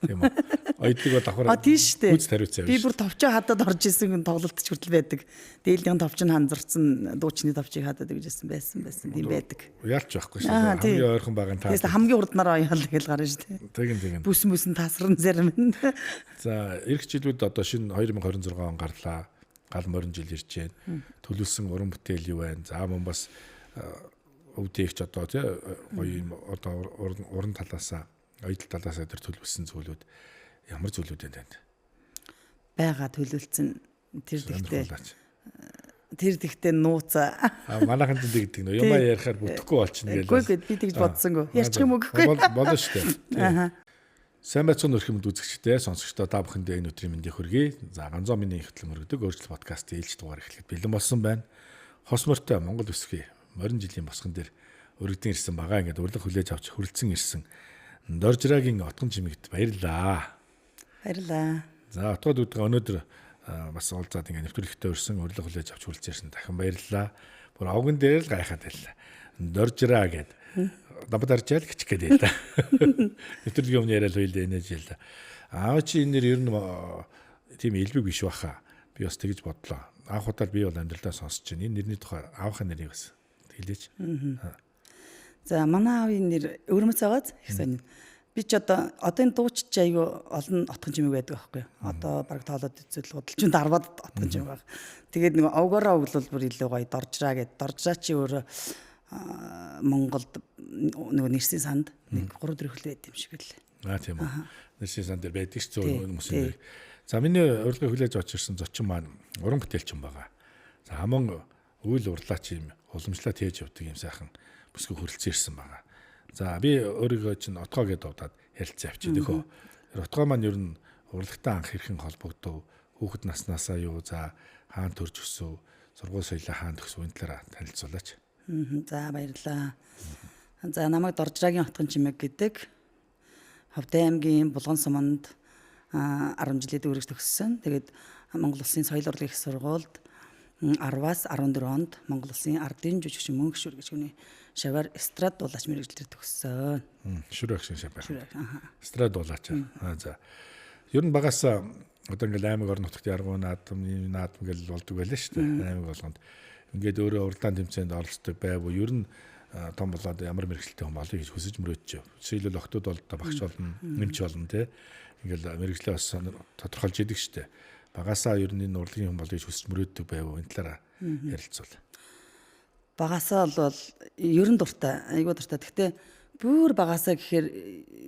Тийм үү. Ойдлого давхар. Тийм шүү дээ. Гүйц тариуцаа. Би бүр товчоо хадаад орж исэн тоглолт ч хүртэл байдаг. Дээлгийн товч нь ханзарсан дуучны товчийг хадаад гэж байсан тийм байдаг. Яалч байхгүй шүү дээ. Хамгийн ойрхон байгаа нь таа. Тэгээс хамгийн урднараа яал гэж гарна шүү дээ. Тэгин. Бүсэн тасран зарим нь. За эх жилүүд одоо шинэ 2026 он гарлаа. Гал морин жил ирж байна. Төлөвлөсөн уран бүтээл юу байна? За мөн бас өвдөгч одоо тий гоё юм одоо уран талаасаа, оюутал талаасаа тэр төлөвлөсөн зүйлүүд ямар зүйлүүд байна? Бага төлөвлөсөн тэр тэгтээ нууцаа. Манайхан тийм гэдэг нөө юм ярихаар бүтэхгүй болчихно гээл. Үгүй би тэгж бодсонгүй. Ярьчих юм үгүй. Болно шүү дээ. Сайн байцгаана өрхөмд үзэгчдээ сонсогчдоо та бүхэндээ энэ өдрийн мэндийг хүргэе. За ганцоо миний ихтлэн өргөдөг өөрчлөлт подкастын ээлж дугаар эхлэхэд бэлэн болсон байна. Хос морьтой Монгол өсгий морин жилийн босгон дээр өргөдөн ирсэн байгаа. Ингээд урилга хүлээж авч хүрэлцэн ирсэн Доржрагийн отгон чимэгт баярлаа. Баярлаа. За отгод үдгээ өнөөдөр бас уулзаад ингээд нэвтрүүлэгтээ өрсөн урилга хүлээж авч хүрэлцэн ирсэн дахин баярлаа. Бүр овгон дээр л гайхаад байлаа. Доржраа гэд Дабад арчаал гिचг гэдэг л. Нэвтрүүлгийн өмнө яриад хоёул энэж ял. Аав чи энэ нэр ер нь тийм элбэг биш баха. Би бас тэгж бодлоо. Анх удаа би бол амьдралдаа сонсож байна. Энэ нэрний тухай аавынхаа нэрийг бас хэлээч. За манай аавын нэр Өвөрмөц байгааз их сонин. Би ч одоо энэ дуучч айгу олон отгон чимэг байдаг байхгүй юу? Одоо баг тоолоод үзэл худалчин дарваад отгон чимэг баг. Тэгээд нэг овгороо өглөл бүр илүү гоё доржраа гэд. Доржраа чи өөр Монголд нөгөө нэрсийн санд нэг 3-4 хөл байд юм шиг л. Тийм үү. Нэрсийн санд дээр байдаг ч зөөр хүмүүсийн. За миний урилга хүлээж авч ирсэн зочин маань уран бүтээлчин байгаа. За хамон үйл урлаач юм уламжлалт хийж явдаг юм сайхан бүсгүй хүрэлцэн ирсэн байгаа. За би өөрийгөө чинь отгоо гэдээ удаад ярилцсан авчи дөхөө. Отгоо маань ер нь урлагтай анх хэрхэн холбогдов? Хүүхэд наснаасаа юу за хаан төрж өсөв? Сургууль соёлоо хаан төгсөв энэ талаараа танилцуулаач. За баярлалаа. За намайг Доржрагийн отгон чимэг гэдэг. Ховд аймгийн Булган суманд 10 жилийн үргэлж төгссөн. Тэгээд Монгол Улсын соёл урлагийн их сургуульд 10-аас 14 онд Монгол Улсын ардын жүжигчин мөнх шүр гэж хүний шавар эстрад дуулаач мэргэжилтээр төгссөн. Шүр агшин шавар. Эстрад дуулаач. За. Ер нь багасаа одоо ингээл аймаг орон нутагт яргуу наадам гэл болдог байлаа шүү дээ. Аймаг болгонд ингээд өөрөө уралдаан тэмцээнд оролцдог байв уу? Ер нь том болоод ямар мэрэгчлээ хүн болъё гэж хүсэж мөрөөдч. Жишээлбэл охтууд бол багш болно, нэмч болно тий. Ингээл мэрэгчлээ бас тодорхойлж идэг штэ. Багасаа ер нь энэ урлагийн хүн болъё гэж хүсэж мөрөөддөг байв уу? Энэ талаараа ярилцвал. Багасаа бол ер нь дуртай, айгуу дуртай. Гэхдээ бүр багасаа гэхээр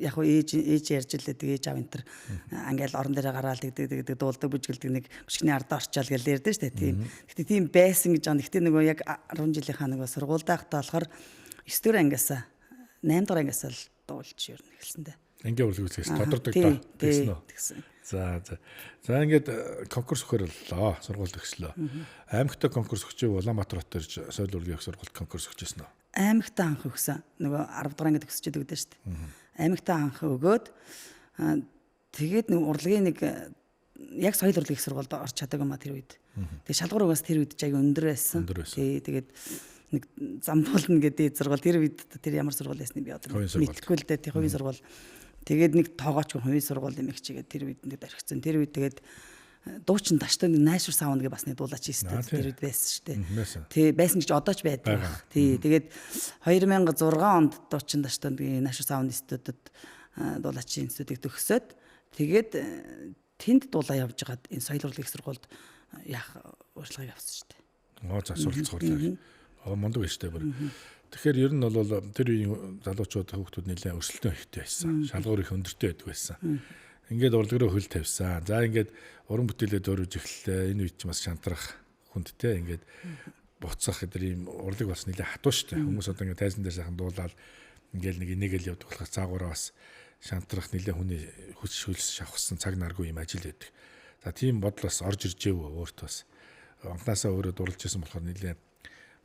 яг хөө ээж ярьж илээ ээж аав энэ төр ингээл орон дээрээ гараал гэдэг дуулдаг бүжгэлдэг нэг өчгний ардаа орчаал гэж ярьдэн штэ тийм. Гэхдээ тийм байсан гэж байгаа. Гэхдээ нөгөө яг 10 жилийнхаа нөгөө сургуультай хахтаа болохоор 9 дугаар ангиасаа 8 дугаар ангиасаа л дуулж ер нь эхэлсэн дээ. Ангийн урлагийн үзлээс тодордог доо гэсэн үү? За. За ингээд конкурс өгөхөрлөө. Сургууль төгслөө. Аймагтай конкурс өгч Улаанбаатар хот төрж соёл урлагийн сургуульд конкурс өгчээсэн үү? Аймагтаа анх өгсөн. Нөгөө 10 дугаар ангид төгсчээд өгдөө шүү дээ. Аймагтаа анх өгөөд тэгээд нэг урлагийн нэг яг соёл урлагийн сургуульд орч чадаагүй маа тэр үед. Тэгээд шалгуур угаас тэр үед ч аяга өндөр байсан. Тэгээд нэг замбуулна гэдэг сургууль тэр үед тэр ямар сургууль байсныг би одоо мэдгүй л дээ. Хувийн сургууль. Тэгээд нэг тоогооч хувийн сургууль юм их чигээд тэр үед нэг дархицсан. Тэр үед тэгээд дуучин даштай нэг найшур саунд гэж бас нэг дуулаач хийсэн тэр үед байсан шүү дээ. Тий байсан гэж одоо ч байдаг. Тий тэгээд 2006 онд дуучин даштай нэг найшур саунд институтэд дуулаачийн институтыг төгсөөд тэгээд тэнд дуулаа явж байгаад энэ соёл урлагийн сургуульд яах урилгыг авсан шүү дээ. За суралцах. Мундаг байж тээ бүр. Тэгэхээр ер нь бол тэр үеийн залуучууд хүүхдүүд нэлээд өрсөлдөөн ихтэй байсан. Шалгуур их өндөртэй байдаг байсан. Ингээд урлагроо хөл тавьсан. За ингээд уран бүтээлээ дөрвж эхэллээ. Энэ үед ч бас шантрах хүндтэй ингээд буцах гэдэг ийм урлаг бас нэлээд хатуу штэ. Хүмүүс одоо ингээд тайзан дээр сайхан дуулаад ингээд нэг инээгээл явдаг болохоос цаагаараа бас шантрах нэлээд хүний хүч шүлс шавхсан цаг наргүй юм ажил байдаг. За тийм бодол бас орж ирж байв өөртөө бас. Анхнаасаа өөрөө дурлж ирсэн болохоор нэлээд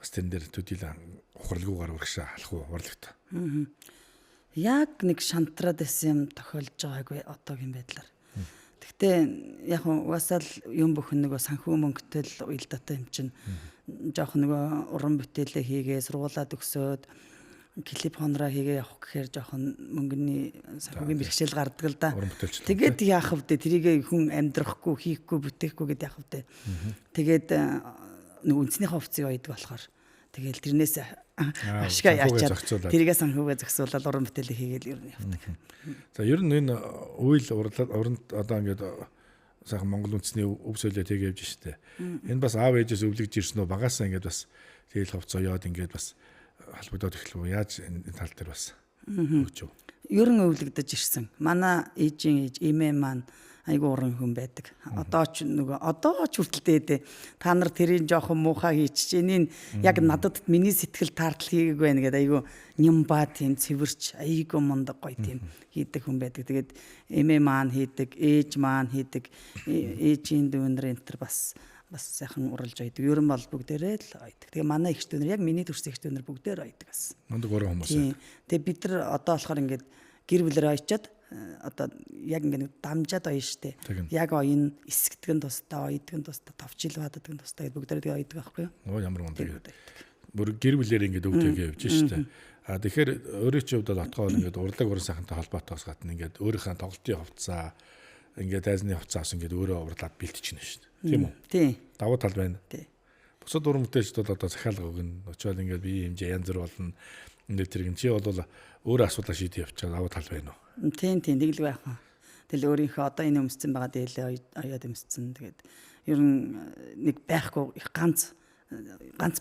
бас тэн дээр төдийлэн ухралгүйгээр урагшаа халах уу урлагт. Яг нэг шантраад байсан юм тохиолж байгаагүй одоогийн байдлаар. Гэхдээ яг угаасаа л юм бүхэн нөгөө санхүү мөнгөтэй л уялдаатай юм чинь жоох нөгөө уран бүтээлээ хийгээ сургуулаад өгсөөд клип хонороо хийгээ явах гэхээр жоохон мөнгөний санхүүгийн бэрхшээл гардаг л да. Уран бүтээлч. Тэгээд яах вэ? Тэрийг хүн амьдрахгүй, хийхгүй, бүтээхгүй гэдээ яах вэ? Тэгээд нэг үнцнийхээ хувцсыг ойдог болохоор тэгэл тэрнээс ашгаа яачаад тэрийгээ санхүүгээ зохицуулаад уран бүтээлээ хийгээл ер нь явдаг. За ер нь энэ үйл уранд одоо ингээд сайхан Монгол үндэсний өв соёлоо тийг явж штэ. Энэ бас аав ээжээс өвлөгж ирсэн үү багасаа ингээд бас тэгэл хувц оёод ингээд бас холбогдоод эхлэв. Яаж энэ тал дээр бас хөгжөв. Ер нь өвлөгдөж ирсэн. Манай ээжийн ээж эмээ маань айгу уран хүн байдаг. Одоо ч хүртэл дээ. Та нар тэрийг жоохон муухай хийчих. Энийг яг надад миний сэтгэл таартал хийгээг байна гэдэг айгу нямбаа тийм цэвэрч айгу мундаг гоё тийм хийдэг хүн байдаг. Тэгээд эмээ маань хийдэг, ээж маань хийдэг, ээжийн дүүнэр энтер бас сайхан уралж ойдог. Ер нь бол бүгдээрээ л ойдог. Тэгээ манай эгч дүүнэр яг миний төрсөн эгч дүүнэр бүгдээр ойдог бас. Мундаг уран хүмүүс. Тэгээ бид нар одоо болохоор ингээд гэр бүлээр ойчоод одоо яг ингээд дамжаад оё штэ. Яг оён эсгдгэн тусдаа, ойдгэн тусдаа, товчил бааддгэн тусдаа гэдэг бүгдээрээ тэгээ ойдог байхгүй юу? Оо ямар мундаг. Бүр гэр бүлээр ингээд өвдөөгөө явж штэ. Тэгэхээр өөрийн чинь хувьд отгоо бол ингээд урлаг уран сайхантай холбоотойгоос гадна ингээд өөрийнхөө тоглолтын хувцас ингээд тайзны хувцас ингээд өөрөө урлаад бэлтчихнэ штэ. Тийм үү? Тийм. Давуу тал байна. Тийм. Бусад уран бүтээлчд бол одоо захиалга өгнө. Очоод ингээд бие хэмжээ янз бүр болно. Ингээд тэр юм чи бол өөрөө асуудал шийдэж явчихаа давуу тал байна уу? Тийм тэгэл байх. Тэгэл өөрийнхөө одоо энэ өмсцэн байгаа дээлээ оёод өмсцэн. Тэгээд ер нь нэг байхгүй ганц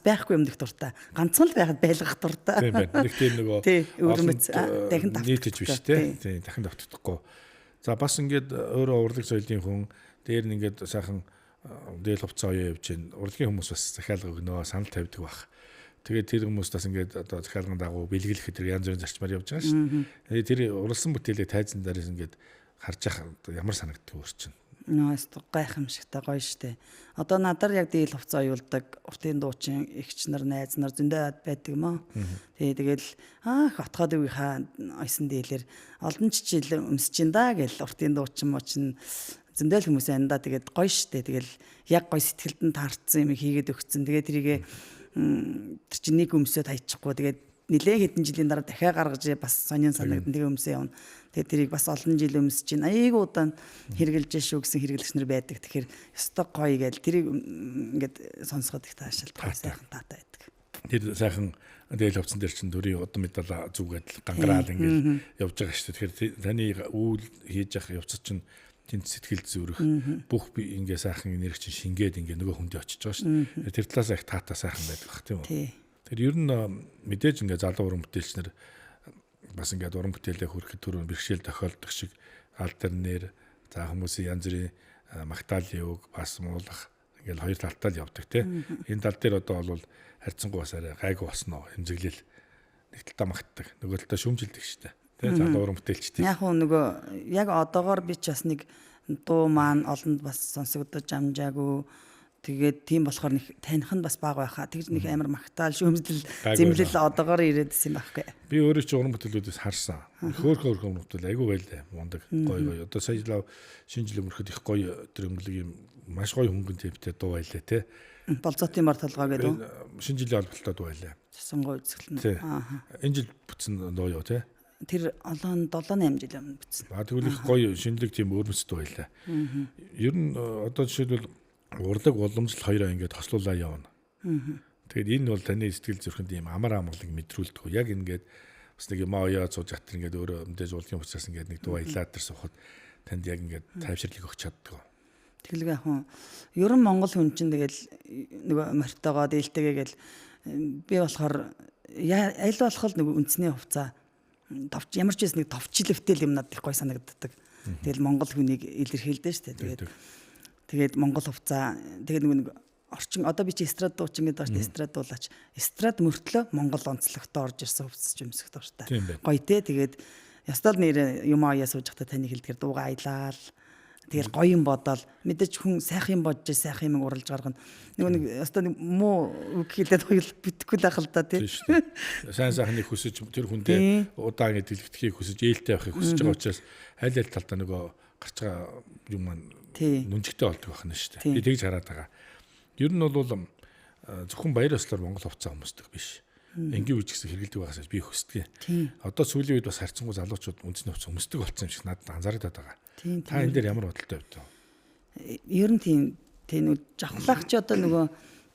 байхгүй юм дэх дуртай. Ганцхан л байхад байлгах дуртай. Тийм байна. Нэг тийм нөгөө өрмөц дахин нийтэж биш те. Тийм дахин давтдаггүй. За бас ингээд өөрөө урлаг соёлын хүн дээр нь ингээд сайхан дээл хувцас оёо явж гин. Урлагийн хүмүүс бас захиалга өгнө, санал тавьдаг баг. Тэгээд тэр хүмүүс бас ингээд одоо захиалгын дагуу бэлгэлэхэд тэр янз бүрийн зарчмаар явж байгаа шүү дээ. Тэр уралсан бүтээлээ тайзан дээрээс ингээд харж явах ямар санагддаг өөр чинь. Нөөс гайхамшигтай гоё штэ. Одоо надаар яг дээл хувцас оюулдаг уртын дуучин эгч нар найз нар зөндөө байдаг юм аа. Тэгэл хотхоод үеийнхаа ойсон дээлэр олон жил өмсөж ин да гэл уртын дуучин мочин зөндөл хүмүүс андаа тэгээд гоё штэ. Тэгэл яг гоё сэтгэлд нь таарцсан юм хийгээд өгцөн. Тэгээд тэрийгээ тэр чинь нэг өмсөд хайчихгүй. Тэгээд нэлээд хэдэн жилийн дараа дахиад гаргаж бас сонин санагдсан тэгээ өмсөө явна. Тэгээд тэрийг бас олон жил өмсөж чинь айгуу удаан хэрглэж шүү гэсэн хэрэглэгч нар байдаг. Тэгэхээр ёстой гоё гээл тэрийг ингээд сонсоход их таашаалтай сайхан таатай байдаг. Тэр сайхан дээл хувцсан дээр чинь дүрийн удам медаль зүгээд гангараал ингээд явж байгаа шүү дээ. Тэгэхээр таны үйл хийж явах явцад чинь тэнд сэтгэл зүрэх бүх би ингээ сайхан энерги чинь шингээд ингээ нөгөө хүндээ очиж байгаа шүү дээ. Тэр талаас их таатай сайхан байдаг бах тийм үү? Тэр ер нь мэдээж ингээ залуу уран бүтээлчнэр бас ингээ уран бүтээлээ хүрэхэд түрүү бэрхшээл тохиолдох шиг альтернэр за хүмүүсийн янз бүрийн магтаалын үг бас муулах ингээл хоёр талтай л явдаг тийм. Энэ тал дээр одоо бол харьцангуй бас арай гайгүй босноо хэмжиглэл нэг талтаа магтдаг нөгөө талтаа шүүмжилдэг шүү дээ. Залуу уран бүтээлчтэй. Яг нөгөө яг одоогоор би ч бас нэг дуу маань олонд бас сонсогдож амжаагүй. Тэгээд тийм болохоор нэг таних нь бас бага байхаа. Тэгж нэг амар магтаал шүүмжлэл зэмлэл одоогоор ирээдсэн юм байхгүй. Би өөрөө ч уран бүтээлүүдээс харсан. Хөөхөн уран бүтээл айгүй байлаа. Мундаг гоё. Одоо сая шинэ жил өнгөрөхөд их гоё тэр өнгөлөг юм маш гоё хөнгөн төвтэй дуу байлаа те. Болзоотын мар толгой гэдэг. Шинэ жилийн албалтай дуу байлаа. Сонгоо үзэсгэлэн. Энэ жил бүтсэн дуу юу те. Тэр олон 7-8 жил өмнө бүтсэн. Тэгвэл их гоё шинэлэг тийм өрмөцтэй байлаа. Ер нь одоо жишээлбэл урлаг уламжлал хоёроо ингээд хослуулаа явна. Тэгээд энэ бол таны сэтгэл зүрхэнд ийм амар амгалыг мэдрүүлдэг. Яг ингээд бас нэг юм оёо цууж хатар ингээд өөрөө мэдээж урлагийн учраас ингээд нэг дуу аялаад тэр сухад танд яг ингээд тайвширлыг өгч чаддаг. Тэгэлгүй яг хүн ер нь монгол хүн чинь тэгэл нөгөө мортогоо дээлтэйгээ гэл би болохоор аль болох л нөгөө үндэсний хувцас ямар ч нэг товчлөвтэй юм надад их гой санагддаг. Тэгэл монгол хүнийг илэрхийлдэг шүү дээ. Тэгээд монгол хувцас тэгээд нэг орчин одоо би чи эстрад дуучин гэдэг байна. Эстрад дуулаач. Эстрад мөртлөө монгол онцлогтой орж ирсэн хувцас юмсэх дуртай. Гоё те. Тэгээд ястал нэр юм аяа сууж хата таны хэлдгэр дууга аялал. Тэгэл гоё юм бодоол мэдээж хүн сайхан юм бодож сайхан юм уралж гаргана. Нэг ястал муу үг хэлээд хоёул битгэхгүй л ахал та тий. Сайн сайхныг хүсэж тэр хүндээ удаан гэдэлгэдхийг хүсэж ээлтэй байхыг хүсэж байгаа учраас аль аль талдаа нөгөө гарч байгаа юм маань нүнжигтэй болдог байна шүү дээ. Би тэгж хараад байгаа. Ер нь бол зөвхөн баяр ёслоор монгол хувцас өмсдөг биш. Энгийн үеч гэсэн хэрэгэлдэг байгаасаа би хүсдэг. Одоо сүүлийн үед бас харьцангуй залуучууд үндэсний хувцас өмсдөг болсон юм шиг надад анзаардаг байгаа. Та энэ дээр ямар бодолтой байв тоо? Ер нь тийм нэг жавхлах ч одоо нөгөө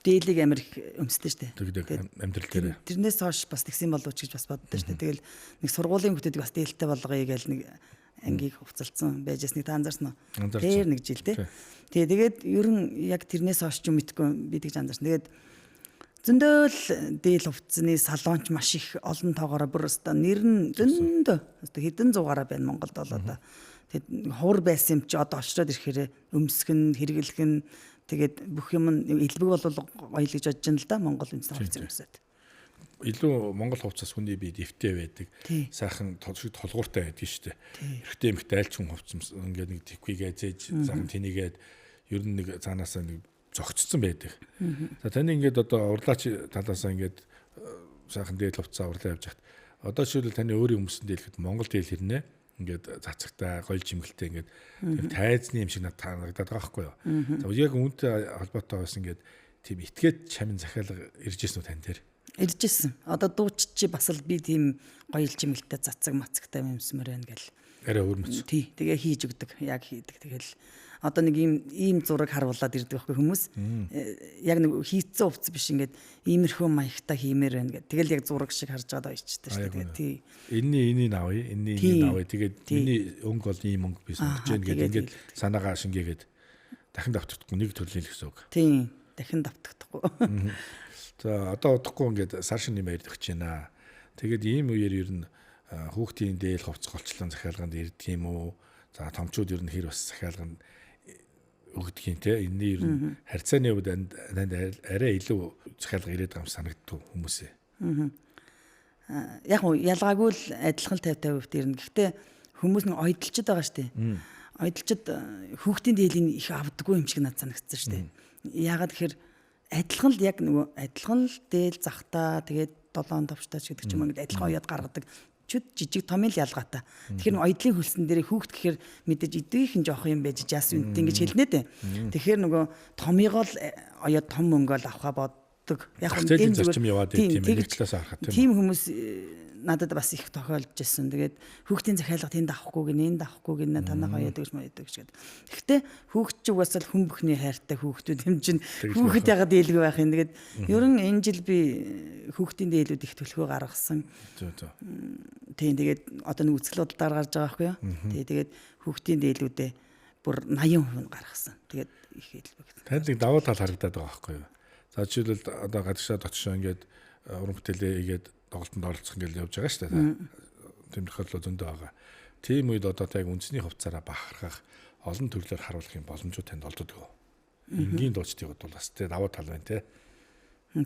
дээлийг амар их өмсдөө штэ. Тэгээд амьдрал дээр. Тэрнээс хойш бас тэгсэн болов ч гэж бас боддоо штэ. Тэгэл нэг сургуулийн хүүхдүүдийг бас дээлтэй болгоё гэж нэг ангийг хувцалцсан байжсны та анзаарсан уу? Тэр нэг жил те. Тэгээд ер нь яг тэрнээс хойш ч юм мэдгүй би тэгж анзаарсан. Тэгээд зөндөл дээл хувцсны салонч маш их олон тоогоороо бүр өстө нэр нь зөндөө өстө хэдэн зугаараа байна Монголд бол одоо. Тэгээд хуур байсан юм чи одоо очроод ирэхээр өмсгөн хэрэглэх нь тэгээд бүх юм элбэг бол гоё л гэж бодож байна л да Монгол үндэсний хувцас юмсаад. Илүү Монгол хувцас хүний бие дэвтэй байдаг. Сайхан толгууртай байдаг шүү дээ. Эрэгтэй эмэгтэй айлч хүн хувцас ингээд нэг твкигээ зээж зан тэнийгээд ер нь нэг цаанаасаа нэг зогцсон байдаг. За таны ингээд одоо урлаач талаасаа ингээд сайхан дээл хувцас урлаа явж хат. Одоо жишээлбэл таны өөрийн өмсөн дээлхэд Монгол дээл хэрнээ ингээд цацагтай гоё жимгэлтэй ингээд тайзны юм шиг надад байгаа байхгүй юу. За яг үүнтэй холбоотой бас ингээд тийм итгээд чамин захиалга ирж ирсэн үү тань дээр? Ирж ирсэн. Одоо дууч чи бас л би тийм гоё жимгэлтэй цацаг мацагтай юмсмэр байна гэл. Арай өөрмөц. Тий, тэгээ хийж өгдөг. Яг хийдэг. Тэгэл одоо нэг ийм зураг харуулад ирдэг байхгүй хүмүүс. Яг нэг хийцэн хувцас биш ингээд иймэрхүү маягтай хиймээр байна гэх. Тэгэл яг зураг шиг харж байгаа ичтэй шүү дээ. Тэгээ тий. Энийг авъя, энийг авъя. Тэгээд миний өнгө бол ийм өнгө би сонгож байна гэдэг ингээд санаагаа шингээгээд дахин давтагдахгүй нэг төрлийн л гэсэн үг. Тий, дахин давтагдахгүй. За одоо удахгүй ингээд сар шинэ юм ярьж байна. Тэгээд ийм үеэр ер нь хүүхдийн дээл хувцас голчлон захиалганд ирдэг юм уу? За томчууд ер нь хэр бас захиалганд өгдөг юм те. Энэний ер нь харьцааны хувьд арай илүү захиалга ирээд байгаа юм санагддаг хүмүүсээ. Яг ялгаагүй л адилхан 50% ирнэ. Гэхдээ хүмүүс нэг ойдолчод байгаа штэ. Ойдолчод хүүхдийн дээлийн их авдаггүй юм шиг надад санагдсан штэ. Яагаад тэгэхээр адилхан л яг нөгөө адилхан л дээл захтаа тэгээд 7 товчтой ч гэдэг ч юм уу адилхан оёд гаргадаг чуд жижиг томын л ялгаатай. Тэгэхээр ойдлын хөлсөн дээр хүүхд гэхээр мэдээж эдгийнхэн жоох юм байж жаас үнэтэй ингэж хэлнэ дээ. Тэгэхээр нөгөө томыгоо л оёд том мөнгөөл авахаа боддог. Яг энэ зарчим яваад тийм мэрэгчлээс харахад тийм хүмүүс надад бас их тохиолдож ирсэн. Тэгээд хүүхдийн захиалга тэнд авахгүй гин энд авахгүй гин танаа гоёд гэж моёд гэж. Гэхдээ хүүхд ч угаасаа л хүн бүхний хайртай хүүхдүүд юм чинь хүүхэд ягаад дийлгүй байх юм. Тэгээд ерөн энэ жил би хүүхдийн дээлүүд их төлхөө гаргасан. Тийм тэгээд одоо нэг үзэсгэлүүд гаргаж байгаа байхгүй юу. Тэгээд хүүхдийн дээлүүдээ бүр 80% гаргасан. Тэгээд их хэлбэг. Танд нэг давуу тал харагдаад байгаа байхгүй юу. За жишээлбэл одоо гадагшаа дотшоо ингээд уран бүтээлээ игээд тоглолтод оролцох ингээл явж байгаа шүү дээ. Тэмдэглэл зөндөө байгаа. Тийм үед одоо яг үндэсний хувцаараа бахархах олон төрлөөр харуулах юм боломжууд танд олддог. Энгийн дуучдын хувьд бол бас тэ давуу тал байна те.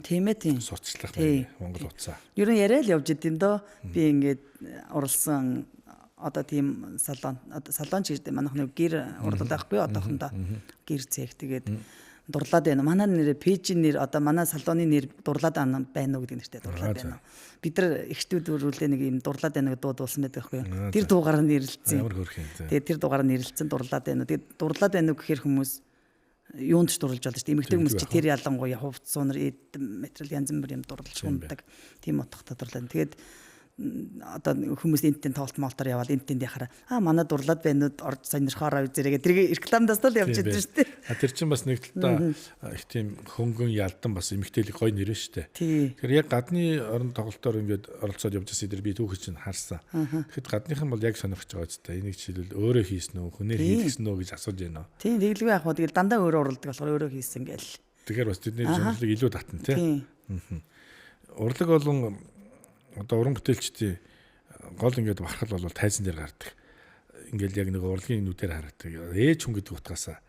Тийм ээ тийм. Сурталчлах байна Монгол хувцаа. Ер нь яриа л явж идэв дөө. Би ингээд уралсан одоо тийм салон ч гэдэг манайх нэг гэр урлал байхгүй одоохондоо гэр цэг тэгээд дурлаад байна. Манай нэр пэйжийн нэр одоо манай салоны нэр дурлаад байна уу гэдэг нэртэй дурлаад байна. Бид нар эхтүүд өрүүлээ нэг юм дурлаад байна гэдэг дуудуулсан байдаг байхгүй юу. Тэр дуугаар нэрлэлцэн. Тэгээд тэр дуугаар нэрлэлцэн дурлаад байна. Тэгээд дурлаад байна уу гэхээр хүмүүс юунд ч дурлж болно шүү дээ. Эмэгтэй хүмүүс чи тэр ялангуяа хувцс сунар эд материал янз бүр юм дурлж ундаг. Тийм утгатай дурлаад. Тэгээд одоо хүмүүс энтэн тоолт молтоор яваад энтэнд яхаар манай дурлаад байна уу орж сонирхоороо үзэрэг тэрийг рекламдаас л явж идэв шүү дээ. Тэр чинь бас нэг талдаа их тийм хөнгөн ялдан бас эмэгтэйлэг гоё нэрэн шүү дээ. Тэгэхээр яг гадны орон тоглолтоор ингээд оролцоод явж байгаа дээр би түүхий чинь харсан. Тэгэхэд гадныхан бол яг сонирхож байгаа ч та энийг жишээлбэл өөрөө хийсэн үү хүнээр хийлгсэн үү гэж асууж байна. Тийм тэглгүй яах вэ тэгэл дандаа өөрөө уралдаг болохоор өөрөө хийсэн гээл. Тэгэхээр бас тэдний сонирхлыг илүү татна тий. Урлаг болон одоо уран бүтээлчдийн гол ингээд бархал бол тайзан дээр гардаг. Ингээд яг нэг урлагийн нүдээр харагддаг. Ээж хүн гэдэг утгаасаа.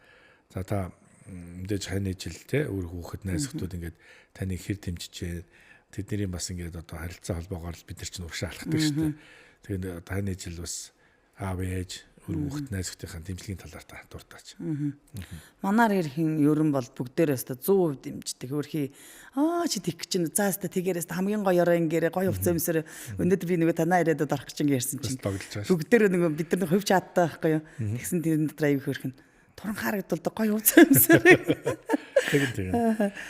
За та мэдээж хань жил те өөр хүүхэд найз хүмүүс ингээд таны хэр дэмжижээ. Тэдний бас ингээд одоо харилцаа холбоогоор бид нар чинь урагшаа алхдаг шүү дээ. Тэгээд таны жил бас аав ээж өөр хүүхэд найз хүмүүсийн дэмжлэгийн талаар та дуртаач. Манаар ирхэн ерөн бол бүгдээрээс 100% дэмждэг. Хөрхий чи тэг чинь заастаа тэгээрээс хамгийн гоёороо ингээрэ гоё хувцас өмсөр өнөөдөр би нөгөө танаа ирээд орох гэж ярьсан чинь бүгдээр нөгөө бид нар хувь чааттай байхгүй юу. Тэгсэн тэр дотор аяг хөрхөн туран харагдвал гоё хувцас өмсөр. Тэгин.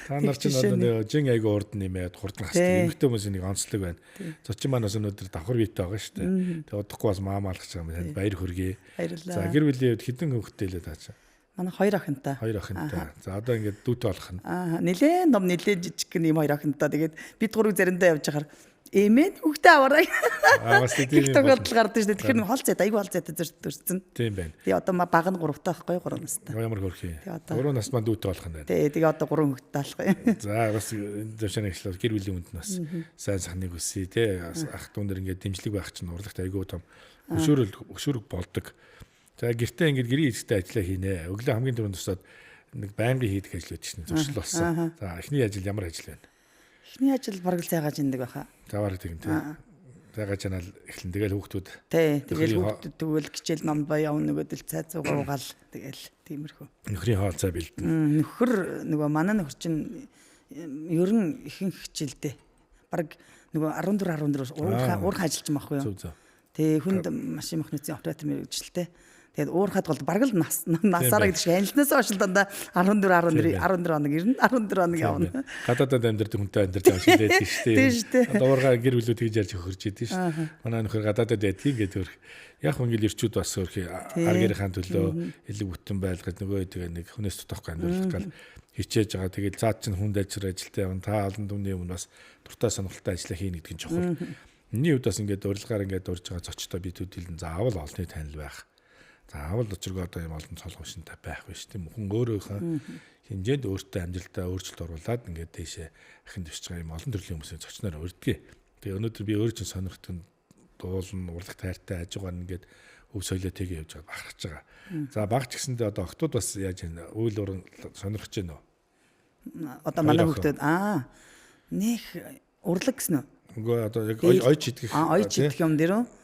Та нар ч нэг жин айгу урд нэмээд хурдан хасдаг эмэгтэй хүмүүсийн нэг онцлог байна. Зочин манаас өнөөдөр давхар биетэй байгаа шүү дээ. Тэг удахгүй бас маамаалах гэж байгаа юм. Баяр хүргэе. За гэр бүлийн хувьд хэдэн хүүхэдтэй лээ тааж. Манай 2 охинтой. 2 охинтой. За одоо ингээд дүүтэй болох нь. Нилээн ном нилээн жижиг юм 2 охинтой. Тэгээд бид гурав заримдаа явж хахаар эмээ хүүхдээ аваарай. Бас тийм юм байна. Гардаг шүү дээ. Тэгэхээр хол зайд айгүй хол зайд зөрчсөн. Тийм байна. Тэгээ одоо баг нь 3-тай байхгүй 3 настай. Ямар хөрхий. 3 нас маань дүүтэй болох нь байна. Тэгээ одоо 3 хүүхэдтэй болох юм. За бас дэвшэн ихлээ гэр бүлийн үнд нь бас сайн сахныг өсөе те. Ах дүүнэр ингээд дэмжлэг байх чинь урлагт айгүй том өшөөрөг болдог. За гэртээ ингээд гэрийн эзэгтэй ажиллаа хийнэ. Өглөө хамгийн түрүүнд тусаад нэг байнгын хийдэг ажил байдаг чинь зуршил болсон. За эхний ажил ямар ажил байна? Эхний ажил бараг л зайгааж индэг байхаа. Заваар тийм тийм. Зайгааж анаа эхлэн тэгэл хүүхдүүд. Тий, тэгэл хүүхдүүд тэгвэл хичээл ном бай явна нөгөөдөл цайз угаагаал тэгэл тиймэрхүү. Нөхрийн хоол цай бэлдэн. Нөхөр нөгөө манай нөхөр чинь ер нь ихэнх хичээлдээ бараг нөгөө 14 уурхай ажилч юм байхгүй юу? Тэгээ хүнд машин механикийн оператор мэргэжилтэй. Тэгээд уурхад бол бараг л насаараа гэдэг шиг анилнаас хойш дандаа 14 хоног ирнэ 14 хоног явна. Гадаадад амьдардаг хүнтэй амьдардаг шиг байдаг шүү дээ. Одоо уурхай гэр бүлүүд тэгж ярьж хөрж идэв шүү. Манай нөхөр гадаадад байдгийг ингээд хөрх. Яг ингээл ирчүүд бас хөрх аргийнхаа төлөө элэг бүтэн байлгаж нөгөө тэгээ нэг хүнээс тутахгүй амьдуулах гал хичээж байгаа. Тэгээд заад чинь хүнд ажил ажилтаа явна. Та олон түмний өмнө бас дуртай сонирхолтой ажиллаа хийнэ гэдэг нь чухал. Миний хувьд бас ингээд урилгаар ингээд урьж байгаа зочтой би төдийлэн заавал олонний танил байх. Заавал өчргөө одоо юм олон цолгоо шинтэй байх биш тийм хүн өөрөөхөө хинжээнд өөртөө амжилтаа өөрчлөлт оруулаад ингээд тийшээ ахин дэвшиж байгаа юм олон төрлийн хүмүүсийн зочноор урдгий. Тэгээ өнөөдөр би өөрөө ч сонирхтон дуулна урлаг тайртай ажигаар ингээд өв соёлоотойгоо явж байгаа бахархаж байгаа. За баг ч гэсэндээ одоо охтууд бас яаж байна? Үйл уран сонирхож байна уу? Одоо манай хүүхдүүд нэх урлаг гэсэн үү? Үгүй одоо яг ойч идэх. Ойч идэх юм дээр үү?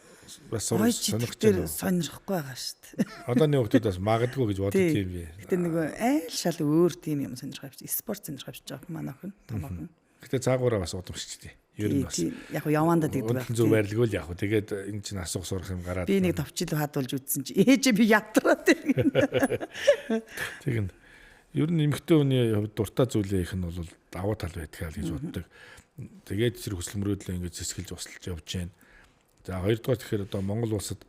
Бас сонирхож байна. Сонирхгүй байгаа шүү дээ. Одооны хүүхдүүд бас магадгүй гэж боддог юм би. Гэтэ нөгөө айл шал өөр тийм юм сонирхож авч, спорт сонирхож авч байгаа манай охин, том охин. Гэтэ цаагаараа бас удамшчихдээ. Ер нь бас. Яг яваандаа тэгдэг байх. Зөв байрлгүй л яг. Тэгээд энэ чинь асуух сурах юм гараад. Би нэг товчлоо хадуулж үзсэн чи ээжээ би ятраад тийм. Тэгнь. Ер нь эмэгтэй хүний хувьд дуртай зүйлээ их нь бол даваа тал байдгаа л гэж боддог. Тэгээд зэрэг хүсэл мөрөөдлөө ингэж зэсгэлж усалж явж байна. За хоёрдугаар тэгэхээр одоо Монгол улсад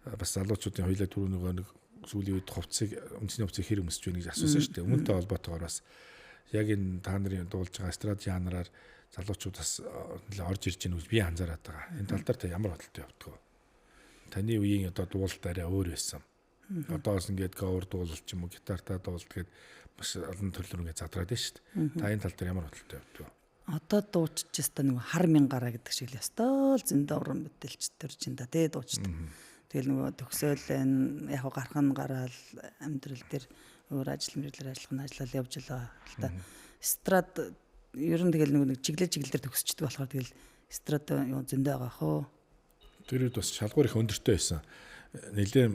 бас залуучуудын хоёулаа түрүү нэг сүүлийн үед үндэсний хувьцыг хэр өмсөж байна гэж асуусан шүү дээ. Үүнтэй холбоотойгоор бас яг энэ та нарын дуулж байгаа эстрад жанраар залуучууд бас орж ирж байна гэж би анзаараад байгаа. Энэ тал дээр та ямар бодолтой явдаг вэ? Таны үеийн одоо дуулалт арай өөр байсан. Одоо бас ингээд гавар дуулалт ч юм уу гитартаа дуулалт гээд бас олон төрлөөр ингээд задраад байна шүү дээ. Та энэ тал дээр ямар бодолтой явдаг вэ? Одоо дуучиж та нэг хар мянгараа гэдэг шиг л ястаа л зөндөө уран бүтээлч төр чин да тий дуучдаг. Тэгэл нөгөө төгсөөл энэ яг гарах нь гараал амьдрал дээр өөр ажил мэргэжлэр ажиллах явж байгаа л та. Эстрад ер нь тэгэл нэг чиглэл дээр төгсчдөг болохоор тэгэл эстрад юу зөндөө байгаа хөө. Тэр үед бас шалгуур их өндөртэй байсан. Нэлээ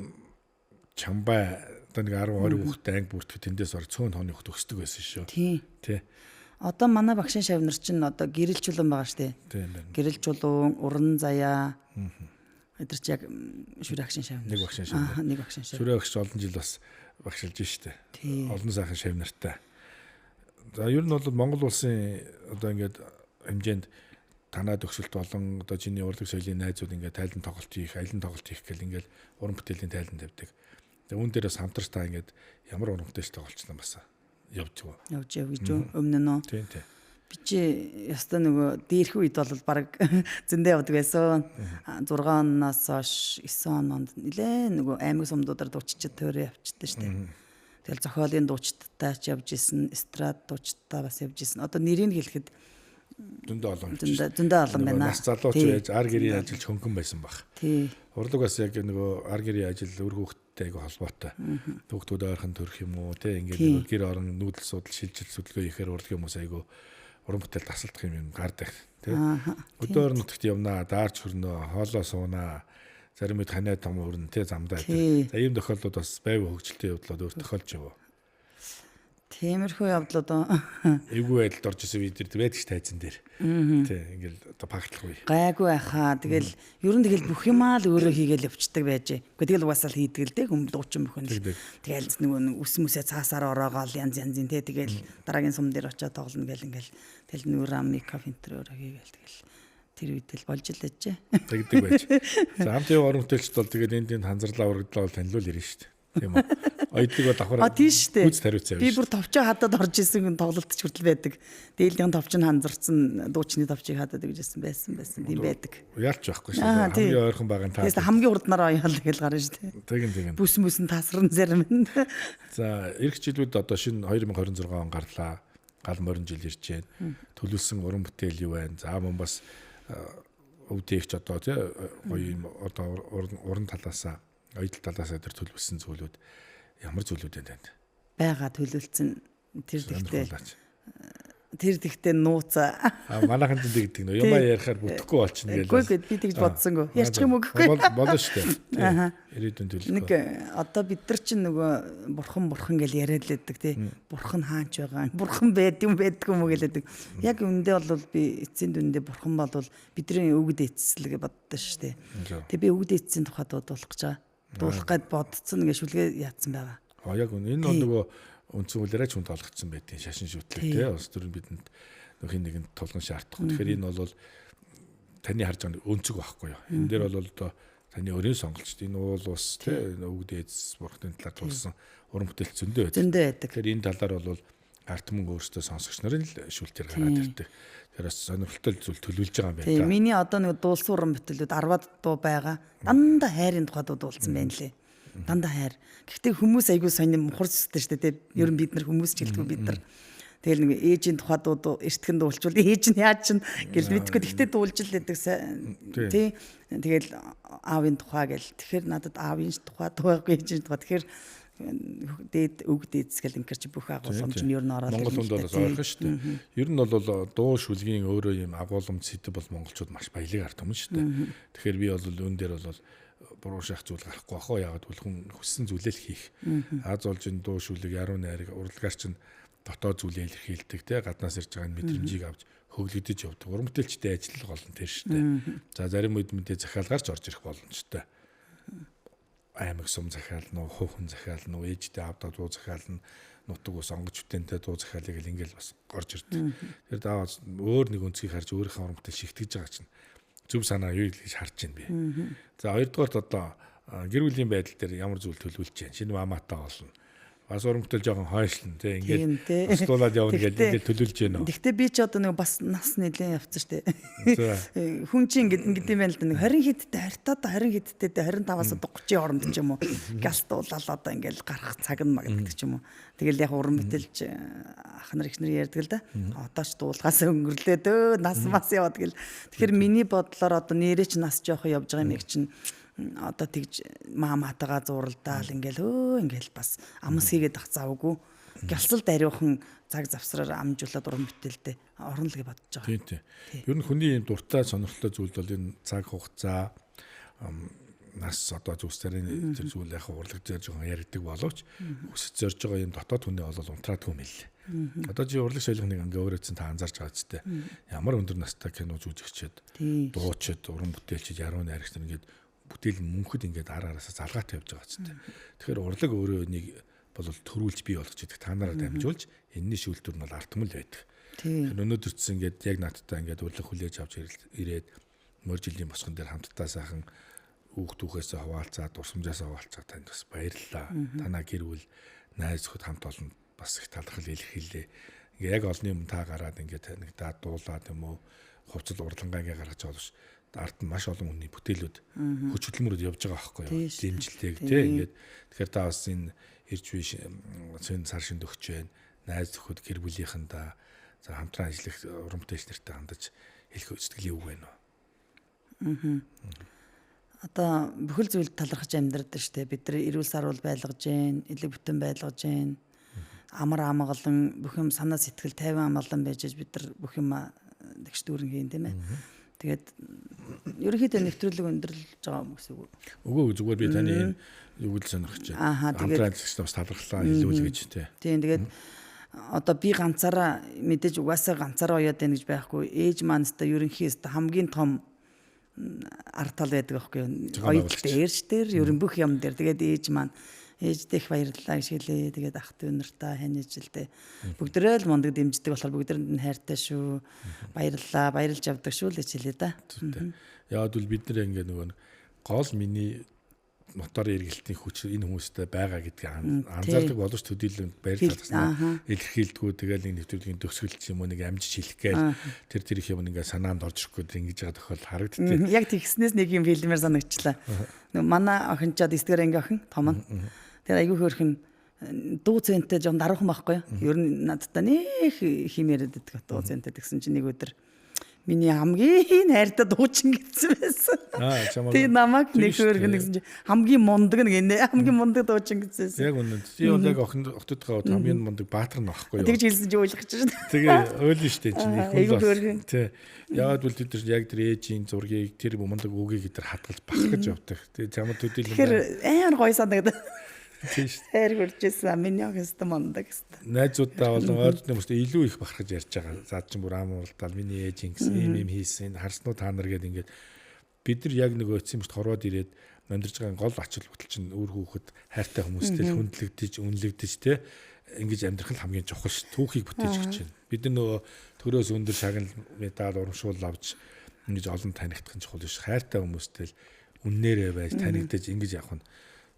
чамбай одоо нэг 10 20 хүүхдтэй анги бүртгэж тэндээс орж цөөн тооны хүүхд өсдөг байсан шүү. Тий. Одоо манай багшин шавнар чинь одоо гэрэл чулуун байгаа штэ. Гэрэл чулуун, уран заяа. Эдгээр чи яг шүрэ багшин шавнар. Нэг багшин шавнар. Нэг багшин шавнар. Шүрэ багш олон жил бас багшилж штэ. Олон сайхан шавнартай. За ер нь бол Монгол улсын одоо ингээд хэмжээнд танаа төгсөлт болон одоо чиний урлаг соёлын найзууд ингээд тайлан тоглолт хийх, аялан тоглолт хийх гэл ингээд уран бүтээлийн тайлан тавьдаг. Тэгээ үүн дээрээс хамтарч та ингээд ямар уран бүтээлч тоглолцсон бас явж гэж өмнө нь. Тийм. Би чи яста нөгөө дээрх үед бол баг зөндөө явдаг байсан. 6 оноос хойш 9 онд нилээ нөгөө аймаг сумдуудаар дуучид төөрөө явчихдээ штэ. Тэгэл зохиолын дуучидтай ч явж исэн, эстрад дуучидтай бас явж исэн. Одоо нэрийг хэлэхэд зөндөө олон байна. Нас залууч байж ар гэрийн ажиллаж хөнгөн байсан баг. Тий. Урлаг бас яг нөгөө ар гэрийн ажил өр хүүхдтэй айгу холбоотой. Хүүхдүүд ойрхон төрөх юм уу те ингээд гэр орон нүүдэл судал шилжил сүлгөө ихээр урлагийн хүмүүс айгу уран бүтээл тасалдах юм гардаг те. Өдөр нутагт явнаа, даарч хөрнөө, хоолоо суунаа. Зарим үед ханаа том өрн те замдаа. За ийм тохиолдлууд бас байв хөгжилтэй явдлууд өөр тохиолж яваа. Тиймэрхүү явдлууд эвгүй байдалд орж исэн бид нар байдаг ш тайзан дээр. Тий ингээл одоо багтлах үе. гайгүй байхаа. Тэгэл ер нь тэгэл бүх юмаа л өөрөө хийгээл явцдаг байж. Гэхдээ тэгэл угаасаа л хийдэг л дээ хүм 30 бүхэн. Тэгэл нөгөө үс мүсээ цаасаар ороогоол янз янзын тий тэгэл дараагийн сум дээр очиод тоглоно гэл ингээл тэгэл нөгөө рам микрофон энэ өөрөө хийгээл тэгэл тэр үед л болж л ажээ. Тэгдэг байж. За хамт яваа уран бүтээлчд бол тэгээд энд ханзарлаа урагдлаа бол танилуул ирнэ шүү дээ. Тийм үү. Ойдлыг бол давхар. Тийм шүү дээ. Үз тариуцаа. Би бүр товчоо хадаад орж исэн тоглолт ч хүртэл байдаг. Дээлгийн товч нь ханзарсан дуучны товчийг хадаад гэж байсан. Тийм байдаг. Яалч байхгүй шүү дээ. Хамгийн ойрхон байгаа нь та. Тэгээс хамгийн урднараа оёол тэгэл гарна шүү дээ. Тэгин. Бүсэн тасран зарим нь. За эх жилүүд одоо шинэ 2026 он гарлаа. Гал морин жил ирж байна. Төлөвлөсөн уран бүтээл юу байна? За мөн бас өвдөөгч одоо тий гоё юм одоо уран талаасаа оёдол талаасаа тэр төлөвлөсөн зүйлүүд ямар зүйлүүд байна танд? Бага төлөвлөсөн тэр тэгтээ нууцаа. Манайхан тийм гэдэг нөө юм ярихаар бүтэхгүй болчихно гэж. Үгүй би тэгж бодсонгүй. Ярьчих юм уу гэхгүй. Болно шүү дээ. Ирээдүйн төлөвлөлт. Нэг одоо бид нар чинь нөгөө бурхан гэж яриад л байдаг тий. Бурхан хаач байгаа. Бурхан байдаг юм уу гэлээдэг. Яг үндэ бол би эцсийн дүндээ бурхан бол бидний өвгд эцэслэг боддоо шүү дээ. Тэгээ би өвгд эцсийн тухай дуулах гэж байгаа. Дуулах гэд бодцсон ингээ шүлгээ яатсан байгаа. Яг энэ бол нөгөө үндсэн хуулиараа хүн тоологдсон байдгийн шашин шүтлэг тий. Улс төрийн бидэнд нөхөн нэгэнд тулгын шаардахгүй. Тэгэхээр энэ бол таны харж байгаа өнцөг байхгүй юу. Энэ дээр бол одоо таны өрийн сонголт энэ уул ус тий өвгд эцэс бурхны талаар тулсан уран бүтээл зөндөө байдаг. Тэгэхээр энэ талаар бол арт мөнгө өөрсдөө сонсогч нарын л шүлтээр гараад ирдэг. Тэрээс сонирхолтой зүйл төлөвлөж байгаа юм байна. Тийм миний одоо нэг дуулсан уран бүтээлүүд 10-аад дуу байгаа. Дандаа хайрын тухай дуулсан байна лээ. Дандаа хайр. Гэхдээ хүмүүс айгүй сонир мухарч өстэй шүү дээ. Ер нь бид нар хүмүүс ч гэлтгүй бид нар. Тэгэл нэг ээжийн тухай дуу эртгэн дуулчвал ээж нь яаж ч гэл мэдгүй. Гэхдээ дуулж л байдаг тий. Тэгэл аавын тухай гэл. Тэгэхээр надад аавын тухай дуугүй ээжийн тухай. Тэгэхээр дээд өвгд эцгэл инкэрч бүх агуулмж нь ер нь ороод Монгол хүнд бол ойрхон шүү дээ. Ер нь бол дуу шүлгийн өөрөө юм агуулмж сэдв бол монголчууд маш баялаг ард юм шүү дээ. Тэгэхээр би бол өн дээр бол буруу шах зүйл гарахгүй ах уу яагаад бол хүн хүссэн зүйлээ л хийх. Аз олж энэ дуу шүлэг яруу найраг урлагаар чинь дотоод зүйлээ илэрхийлдэг те гаднаас ирж байгаа мэдрэмжийг авч хөглөгдөж явдаг. Уран бүтээлчтэй ажил гол нь тэр шүү дээ. За зарим үед мэдээ захиалгаарч орж ирэх боломжтой. Аймаг сум захиална уу, хувь хүн захиална уу, ээжтэй авдаа дуу захиална, нутаг ус онгоч бүтэнтэй дуу захиалыг л ингээл бас орж ирдэг. Тэр даавал өөр нэг өнцгийг харж өөрийнхөө уран бүтээл шигтгэж байгаа чинь зөв санаа юу гэж харж байна би. За хоёрдугаарт одоо гэр бүлийн байдал дээр ямар зүйл төлөвлөж байна. Шинэ мамаатай болно. Бас уран бүтээл жоохон хойшлно те ингээд устуулаад явна гэж ингээд төлөвлөж байна. Гэхдээ би ч одоо нэг бас нас нэлээд явцсан шүү дээ. Хүн чинь ингээд юм байна л да нэг 20 хэдтэй хартаад 20 хэдтэй 25-аас 30-ийн хооронд ч юм уу галт уулаад одоо ингээд гарах цаг нь магаддаг ч юм уу. Тэгэл яг уран бүтээлч ах нар их нар ярьдаг л да. Одоо ч дуулгаас өнгөрлөөд нас мас яваад гэл. Тэгэхээр миний бодлоор одоо нэрээ ч нас жоохон явж байгаа юм их чинь одоо тэгж маамаатайгаа зуралдаал ингээл бас амс хийгээд ах завгүй гялсал дариухан цаг завсраар амжуулаад уран бүтээлдээ орно л гэж бодож байгаа. Тийм. Ер нь хүний юм дуртай сонирхолтой зүйл бол энэ цаг хугацаа нас одоо зүстерийн тэр зүйл яг урлаг дээр жоохон яригдаг боловч өсөж зорж байгаа юм дотоод хүний бол унтраадгүй мэл. Одоо чи урлаг соёлгоныг ингээ өөрөөцөн та анзаарч байгаа ч тийм ямар өндөр настай кино жүжигчид дуучид уран бүтээлчид яруу найрагч нар ингээд бүтээл мөнхөд ингээд араасаа залгаатай явж байгаа ч тийм. Тэгэхээр урлаг өөрөө нэг бол төрүүлж бий болгож идэг та нараа дамжуулж энэний шүүлтүр нь бол артмал байдаг. Тэгэхээр өнөөдөр ч ингээд яг надтай ингээд урлаг хүлээж авч ирээд мөр жилийн босгон дээр хамтдаа сайхан хүүхд түүхээсээ хуваалцаад дурсамжаасаа хуваалцаад танд бас баярлалаа. Танаа гэр бүл найз зөвхөд хамт олон бас их талархал илэрхийлээ. Ингээ яг олны юм та гараад ингээд нэг даа дуулаад юм уу хувцал урлагаа ингээ гаргаж олж ард нь маш олон хүний бүтээлүүд хүч хөдөлмөрөд явж байгаа байхгүй юу? Дэмжилтэйг тийм ингээд тэгэхээр та бас энэ ирж биш цэн цар шинд өгч байна. Найз зөвхөд гэр бүлийнхэндээ за хамтран ажиллах уран бүтээлч нартай хандаж хэлэх сэтгэл юу вэ нөө? Одоо бүхэл зүйл талархаж амьдраад штэ бид нар эрүүл сарвал байлгаж гэн, элэг бүтэн байлгаж гэн. Амар амгалан бүх юм санаа сэтгэл тайван амгалан байж бид нар бүх юм тэгш дүүрэн хийн тийм ээ. Тэгээд ерөнхийдөө нэвтрүүлэг өндөрлөж байгаа юм гэсэн үг. Үгүй зүгээр би таны энэ юуг л сонирхож байна. Хамтран ажиллагчдаа бас талархлаа хэлүүлж гэж тий. Тийм тэгээд одоо би ганцаараа мэдээж угаасаа ганцаараа уяад байна гэж байхгүй. Ээж маань өстой ерөнхийдөө хамгийн том арга тал байдаг байхгүй. Оёд дээрч дээр ерөн бүх юм дээр. Тэгээд ээж маань ээждээ их баярлалаа гэж хэлээ. Тэгээд ах トゥ нартаа хань ижилдээ бүгдээрээ л мундаг дэмждэг болохоор бүгдээрэнд нь хайртай шүү. Баярлалаа, баярлж авдаг шүү л гэж хэлээ да. Яагад бол бид нар ингээ нөгөө гол миний мотор эргэлтийн хүч энэ хүмүүстэй байгаа гэдгийг анзаардаг боловч төдийлөнд баярлалаа илэрхийлдэггүй тэгэл нэг нэвтрүүлгийн төгсгөлч юм уу нэг амжиж хэлэх гээл тэр их юм ингээ санаанд орж ирэхгүй ингэж байгаа тохиол харагддаг. Яг тэгснээс нэг юм фильмээр санагчлаа. Манай охин чад Instagram охин том нь. Тэр айгүй хөөрхөн дуу цэнтэй жоо даруухан байхгүй юу? Ер нь надтай нэх химээрэд идэх дуу цэнтэй гэсэн чинь нэг өдөр миний хамгийн хайртай дуучин гэсэн байсан. Тэгээ намайг нэг хөөрхөн гэсэн чинь хамгийн мундаг нэг энэ хамгийн мундаг дуучин гэсэн. Яг үнэн. Би бол яг охтодгоо хамгийн мундаг баатар нь байхгүй юу? Тэгж хэлсэн чинь ойлгож байна. Тэгээ ойлно штэ чинь их хүн. Тий. Яагаад бол бид нар яг тэр ээжийн зургийг тэр мундаг үгийг тэр хатгалж бах гэж явдаг. Тэгээ чамд төдийлөн. Тэгэхээр амар гоё санагдав. Тийм шүү. Хайр хүрчээсэн миний охинстай мундаг гэсэн. Найзуудаа болон ойрдны хүмүүст илүү их бахархаж ярьж байгаа. Заад чинь бүр амууралдаал миний ээж ингэсэн юм хийсэн харснуу та нар гэдэг ингээд бид нар яг нөгөө эцсийн мөрт хорвоод ирээд амьдарч байгаа гол ач холбогдол чинь өөр хүүхэд хайртай хүмүүстэй хүндлэгдэж үнэлэгдэж те ингэж амьдрах нь хамгийн чухал ш. Түүхийг бүтээж гэж байна. Бид нар нөгөө төрөөс өндөр шагнал медаль урамшуул авч ингэж олон танигдах нь чухал ш. Хайртай хүмүүстэй л үннээрээ байж танигдаж ингэж явах нь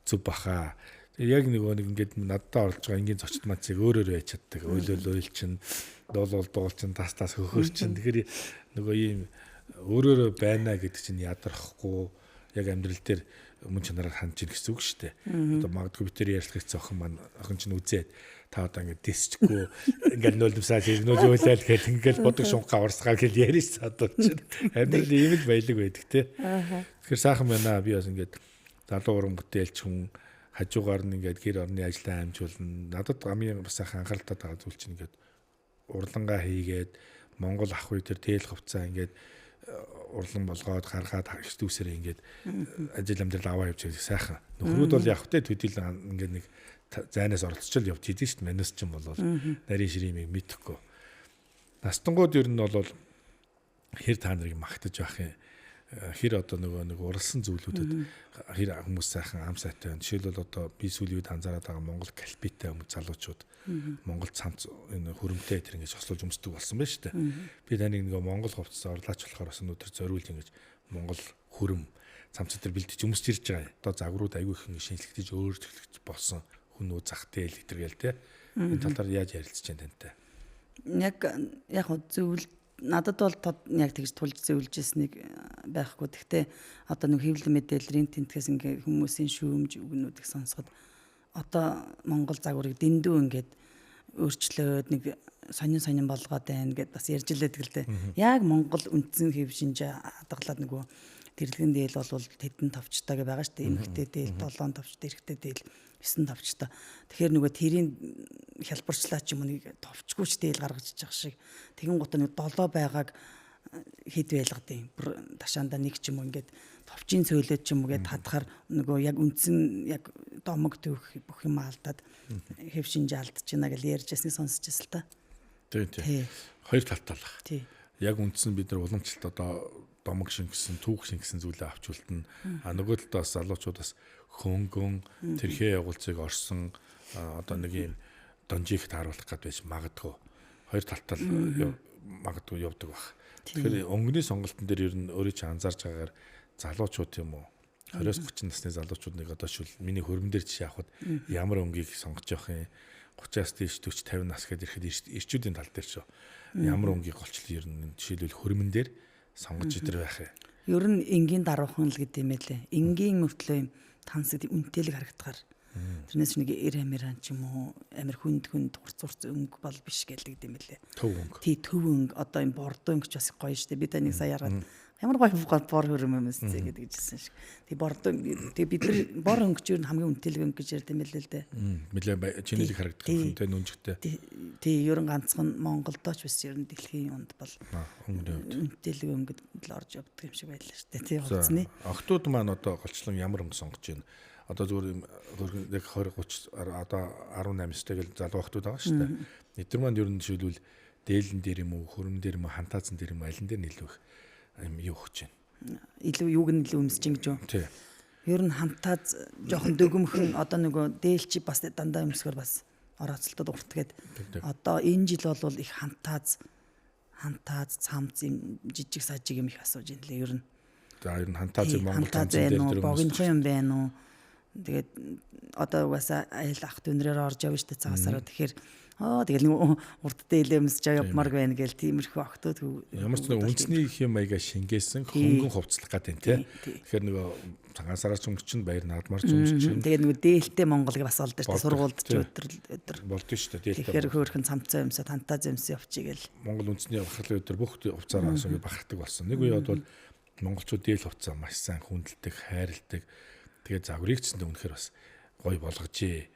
зүв баха. Яг нэг ингээд надад орж байгаа энгийн зочд мацыг өөрөөр байж чаддаг. Ойлол чин, дуул чин, тас хөхөр чин. Тэгэхээр нөгөө ийм өөрөөрөө байна гэдэг чинь ядрахгүй яг амьдрал дээр мөн чанараар хандж ийн гэсэн үг шүү дээ. Одоо магадгүй би тэр ярьслах гэсэн охин маань охин чинь үзээд та одоо ингээд дисчгүй ингээд нөлмсаа нөл ойлал гэх ингээд бодог шунхаа урсгаар гэл ярьж одоо чинь амьдрал ийм л баялаг байдаг те. Тэгэхээр сайхан байна. Би бас ингээд залуу уран бүтээлч хүн хажуугаар нь ингээд гэр орны ажлаа амжуулна. Надад хамгийн бас анхааралтай байгаа зүйл чинь ингээд урлангаа хийгээд Монгол ах үе тэр дээл хувцаа ингээд урлан болгоод гаргаад их дүүсэрээ ингээд ажил амьдрал аваа явж байгаа сайхан. Нөхрүүд бол яг хөтэй төдийл ингээд нэг зайнаас оролцож явж идэв шүү дээ. Манус ч юм бол нарийн ширимийг мэдэхгүй. Настангууд ер нь бол хэр та нарыг магтаж байх юм. Хэр одоо нэг уралсан зүйлүүдэд хэр хүмүүс сайхан ам сайтай байна. Жишээлбэл одоо би сүүлийн үед анзаараад байгаа Монгол калпитай хүмүүс залуучууд Монгол цамц энэ хөрөмтэй тэр ингэж хослуулж өмсдөг болсон байна шүү дээ. Би таныг нэг Монгол хувцас орлаач болохоор бас өнөөдөр зориулж ингэж Монгол хөрөм цамц дээр бэлдэж өмсөж ирж байгаа. Одоо загварууд аягүй их шинжлэхдэж өөрчлөгдөж болсон хүнөө зах дээл гэтэргээл те. Энэ тал дээр яаж ярилцж байна тантай? Яг зөвл надад бол яг тэгж тулж зөвлөж ирснийг байхгүй. Гэхдээ одоо нэг хэвлэл мэдээллийн тентгээс ингээ хүмүүсийн шүүмж үгнүүдийг сонсоход одоо Монгол загварыг дэндүү ингээд өөрчлөөд нэг сонин болгоод байна гэд бас ярьж илээд гэлтэй. Яг Монгол үндсэн хэв шинж хадгалаад нөгөө тэрлэгэн дээл бол тэдэн товчтой байгаа шүү дээ. Эмхтэй дээл 7 товчтой, эрэгтэй дээл 9 товчтой. Тэгэхээр нөгөө тэрийн хялбарчлаа ч юм уу нэг товчгүйч дээл гаргаж байгаа шиг. Тэгин гут нэг 7 байгааг хэд байлгад юм. Ташаанда нэг ч юм уу ингээд товчийн цөөлөд ч юм уу гэд хадахаар нөгөө яг үндсэн яг домог төвх бүх юм алдаад хэв шинж алдчихна гэж ярьж ясны сонсч байсан л та. Тийм. Хоёр талтай л баг. Яг үндсэн бид нар уламжлалт одоо домог шингэсэн, түүх шингэсэн зүйлээ авч үлдэн. Нөгөө талдаа бас залуучууд бас хөнгөн тэрхээ явуулцыг орсон одоо нэг юм донжигт харуулах гээд байж магадгүй. Хоёр талтай магадгүй явдаг баг. Тэгэхээр өнгөний сонголтын дээр ер нь өөрөө чи анзаарч байгаагаар залуучууд юм уу 20-30 насны залуучууд нэг одоо шүл миний хөрмөн дээр жишээ авахд ямар өнгийг сонгож явах юм 30-аас дээш 40-50 нас гээд ирэхэд ирчүүдийн тал дээр шүү. Ямар өнгийг голчлол ер нь жишээлбэл хөрмөн дээр сонгож идэр байх юм. Ер нь энгийн даруухан л гэдэг юм байлээ. Энгийн мөртлөө юм тансад үнтэлэг харагдахаар. Тэрнээс нэг эр амиран ч юм уу амир хүнд хурц өнгө бол биш гэлдэг юм байлээ. Төв өнгө. Тий төв өнгө одоо юм бордо өнгө ч бас гоё штэ. Би таныг сая яраад ямар гоё бор хөрөм юм эсэ гэдэг жисэн шиг. Тий бордо тий бид нар бор өнгө ч ер нь хамгийн үнтэлэг өнгө гэж ярьд юм байлээ л дээ. Нэлээ чинэлэг харагдах хүнтэй нүнжигтэй. Тий ер нь ганцхан Монголдоо ч бас ер нь дэлхийн юунд бол үнтэлэг өнгөд л орж явдаг юм шиг байлаа штэ. Тий хуцны. Охтууд маань одоо голчлон ямар өнгө сонгож байна? одоо зүгээр яг 20 30 одоо 18 сте гэл залуу хүмүүс байгаа шүү дээ. Эдгээр маань ер нь жишээлбэл дээлэн дээр юм уу, хөрмөн дээр юм уу, хантаазан дээр юм уу, алин дээр нь илүү их юм юу өгч байна. Илүү юуг нь илүү өмсөж ингэж юу? Тий. Ер нь хантааз жоохон дөгөмхөн одоо нөгөө дээлчи бас дандаа өмсгөр бас орооцолтод уртгээд одоо энэ жил бол их хантааз цамц юм жижиг сажиг юм их асууж байна лээ ер нь. За ер нь хантааз Монгол цамцын дээр тэр богинохон юм байна уу? Тэгээд одоо угаасаа айл ах дүүнрээр орж явна шүү дээ цагаасаараа. Тэгэхээр тэгэл нэг урд дээлээ өмсөж явмаар байна гээл тиймэрхүү охтууд ямар ч нэг үндэсний их юм маяга шингээсэн хөнгөн хувцлах гэдэг тийм. Тэгэхээр нөгөө цагаасаараа ч өнгөч нь баяр наадмаар ч өнгөч нь. Тэгээд нөгөө дээлтэй Монголыг бас олд шүү дээ сургуульд ч өдөр болдсон шүү дээ. Тэгэхээр хөөрхөн цамцаа өмсөд хантаа зэмс явчих гээл. Монгол үндэсний бахархлын өдөр бүх хувцаараа асууж бахархдаг болсон. Нэг үед бол монголчууд дээл хувцаа маш сайн хүндэлдэг, хайрладаг. Тэгээд загварыг ч үнэхээр бас гоё болгожээ.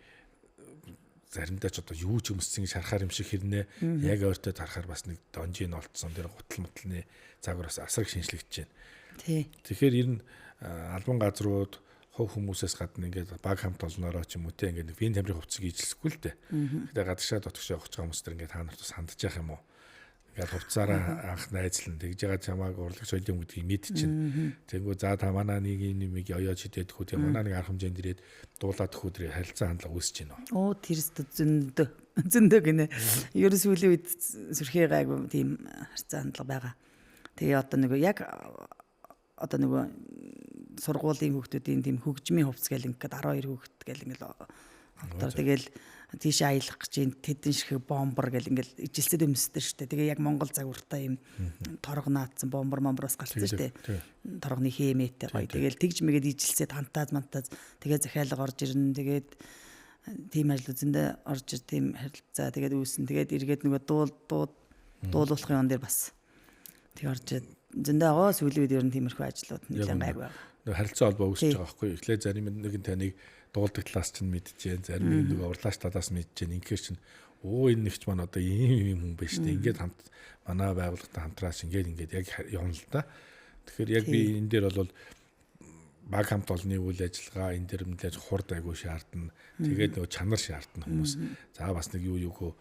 Заримдаа ч одоо юу ч өмссөн гэж харахаар юм шиг хэрнээ яг ойртоо харахаар бас нэг донжийн олдсон тэр гутал мутлны загвар бас асар их шинжлэгдэж байна. Тий. Тэгэхээр ер нь албан газрууд хов хүмүүсээс гадна ингээд баг хамт олноороо ч юм уу те ингээд вин тамирын хувцсыг ижилсэхгүй л дээ. Тэгээд гадагшаа дотгошоо явах байгаа хүмүүс төр ингээд та нарт бас хандж явах юм уу? Ингээд хувцаараа анх найзлан тэгж байгаа чамааг урлаг соёлын гэдгийг мэдчихэв. Тэнгүү за та манаа нэг юм оёож хидэд хүү тийм манаа нэг арга хэмжээнд ирээд дуулаад хүүдрээ харилцаа хандлага үүсэж байна. Оо тэрс зөндөө гинэ. Ер нь сүүлийн үед сүрхээ гайгүй тийм харилцаа хандлага байгаа. Тэгээ одоо нэг яг одоо нэг сургуулийн хүүхдүүдийн тийм хөгжмийн хувцс гэл ингээд 12 хүүхд гэл ингээд одоо тэгэл тийш аялах гэж тэдэн шиг бомбор гэл ингээд ижилсэд өмсдөө штэ. Тэгээ яг Монгол загвартай юм торго наадсан бомбороос гарсан штэ. Торгоны хэмээтэй гоё. Тэгэл тэгж мэгээд ижилсэд хантааз тэгээ захиалга орж ирнэ. Тэгээд тийм ажил үзэндээ орж ир тийм харилцаа тэгээд үүсэн. Тэгээд эргээд нөгөө дуулуулахын он дээр бас тэг орж зөндөө агаа сүүлийн үед ер нь тиймэрхүү ажлууд нэлээд гайг байна. Харилцаа холбоо үүсэж байгаа байхгүй. Эхлээд зарим нэг нь таныг дуулдаг талаас чинь мэдчихээн, зарим нэг урлаач талаас мэдчихээн. Инхээр чинь энэ нэгч маань одоо ийм хүн байна шүү дээ. Ингээд хамт манай байгууллагатай хамтраас ингээд яг явна л да. Тэгэхээр яг би энэ дээр бол баг хамт олонны үйл ажиллагаа энэ дээр мэдээж хурд айгуу шаардна. Тэгээд нөгөө чанар шаардна хүмүүс. За бас нэг юу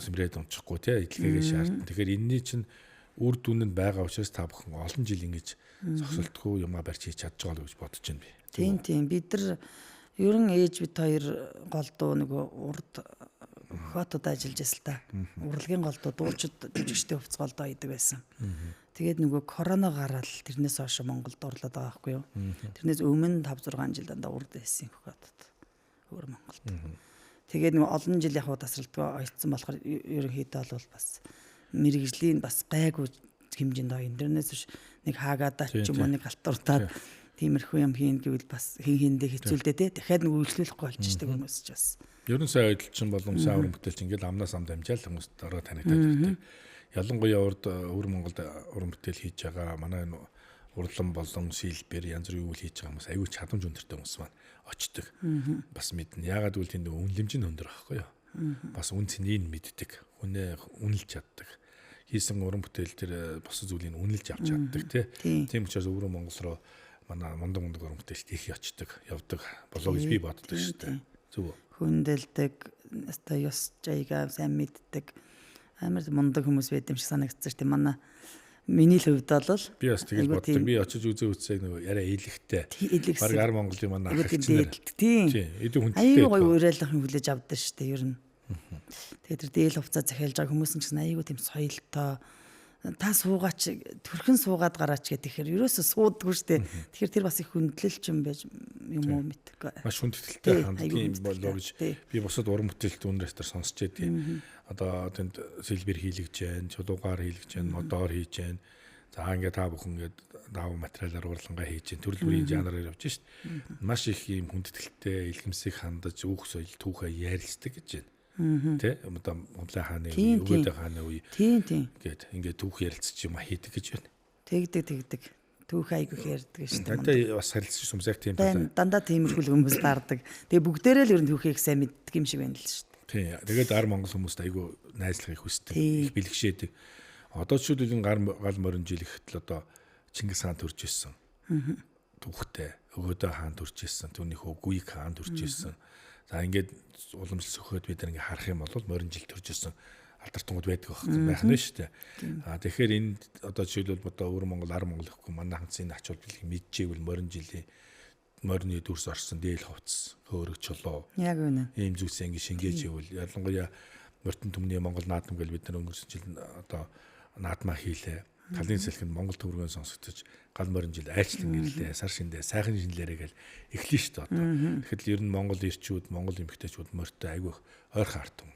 сэмрээд унчихгүй тий эдлэгээ шаардна. Тэгэхээр энэний чинь үр дүн нь байгаа учраас та бүхэн олон жил ингэж зогсолтгүй юмаа барьж хийж чадж байгаа л гэж бодож байна би. Тийм бид нар ерөн ээж бид хоёр голдуу нөгөө урд хотод ажиллаж байсан л та. Урлагийн голдуу дуучид жүжигчтэй хувцас голдоо идэг байсан. Тэгээд нөгөө корона гараад тэрнээс хойш Монголд орлоод байгаа байхгүй юу. Тэрнээс өмнө 5 6 жил дандаа урд байсан хотод. Өөр Монголд. Тэгээд нөгөө олон жил яг тасралтгаа ойцсон болохоор ерөнхийдөө бол бас мэрэгжлийн бас гайгүй хэмжээнд байгаа. Интернетс биш нэг хаагаадаа ч юм уу нэг алтууртаад тиймэрхүү юм хийн гэвэл бас хиндээ хэцүүлдэ те. Дахиад нэг үйлчлүүлэхгүй болчихдаг хүмүүс ч бас. Ерөн сайн ойдолч нь болон сайн уран бүтээлч ингээл амнаас амд амжаал хүмүүс дараа танигдаад ирдэг. Ялангуяа өвөр Монголд уран бүтээл хийж байгаа манай урлан болон сэлбэр янз бүрийн үйл хийж байгаа хүмүүс аюул чадамж өндөртэй хүмүүс маань очдог. Бас мэднэ. Яагаад гэвэл тэнд үнэлэмж нь өндөр байхгүй юу? Бас үн цэнийг мэддэг. Хүнээ үнэлж чаддаг. Хийсэн уран бүтээл төр бос зүйлийг үнэлж авч чаддаг тийм учраас өвөр Монгол руу манай мундаг уран бүтээлч их очдог, явдаг болоо гэж би боддог шүү дээ. Зөв. Хүндэлдэг, өстой ёс жайгаа сайн мэддэг. Амар мундаг хүмүүс байд юм шиг санагдсан шүү дээ. Манай миний л хувьд бол би бас тэгж боддог. Би очиж үзээ нэг яриа ийлэгтэй. Бараг ар Монголын манай ах чинь тийм. Эдийн хүндэлтэй. Аюу гоё уриалгын хүлээж авдаг шүү дээ ер нь. Тэгээд тэр дээл хувцас захиалж байгаа хүмүүс нь ч аюу тийм соёлтой та суугаач төрхөн суугаад гараач гэдэг. Тэгэхээр ерөөсөө суудаггүй шүү дээ. Тэгэхээр тэр бас их хүндлэлч юм байж юм уу мэдгүй. Маш хүндэлтэй хандлагын болоо гэж би бусад уран бүтээлт үнрээс төр сонсч байдгийг. Одоо тэнд сэлбэр хийлгэж जैन, чулуугаар хийлгэж जैन, модоор хийж जैन. За ингээд та бүхэн ингээд давуу материалаар уралнгаа хийж जैन. Төрөл бүрийн жанраар явж шít. Маш их юм хүндэтгэлтэй, илгэмсийг хандаж, өөх соёл түүхээ ярилцдаг гэж байна. Тэ одоо Монголын хааны үе, өвөдөө хааны үе. Тийм. Ингээд түүх ярилцчих юм хийдэг гэж байна. Тэгдэг. Түүх айгүйх ярьдаг шүү дээ. Дандаа бас харилцаж хүмүүс яг тийм байна. Дандаа тиймэрхүү хүмүүс даардаг. Тэгээ бүгдээрээ л ер нь түүхийг сайн мэддэг юм шиг байна л шүү дээ. Тийм. Тэгээд ар Монгол хүмүүст айгүй найзлахыг хүсдэг, их бэлгшээдэг. Одоо ч үл гал морин жил ихэтэл одоо Чингис хаан төрж ирсэн. Түүхтэй. өгөөдөө хаан төрж ирсэн, түүний хөвгүйг хаан төрж ирсэн. За ингээд уламжлал сөхөөд бид нар ингээ харах юм бол морин жил төрж ирсэн алдартангууд байдаг байх нь шүү дээ. Тэгэхээр энэ одоо жишээлбэл одоо өвөр Монгол, ар Монгол гэхгүй манай ханцын ач холбогдлыг мэдчихвэл морин жилийн морины дүрс орсон дээл хувцс, хөөрөг чулуу. Яг үнэ. Ийм зүйлсээ ингээ шингээж ивэл ялангуяа Мөртөн түмний Монгол наадам гэж бид нар өнгөрсөн жил одоо наадмаа хийлээ. Талын салхинд Монгол төвөргөө сонсогдож гал морин жил айлчлан ирлээ. Сар шиндээ сайхан шинлээрээ гэл эхлэн шүү дээ одоо. Тэгэхээр ер нь Монгол ирчүүд, Монгол эмэгтэйчүүд морьтой айгүй ойрхон артсан.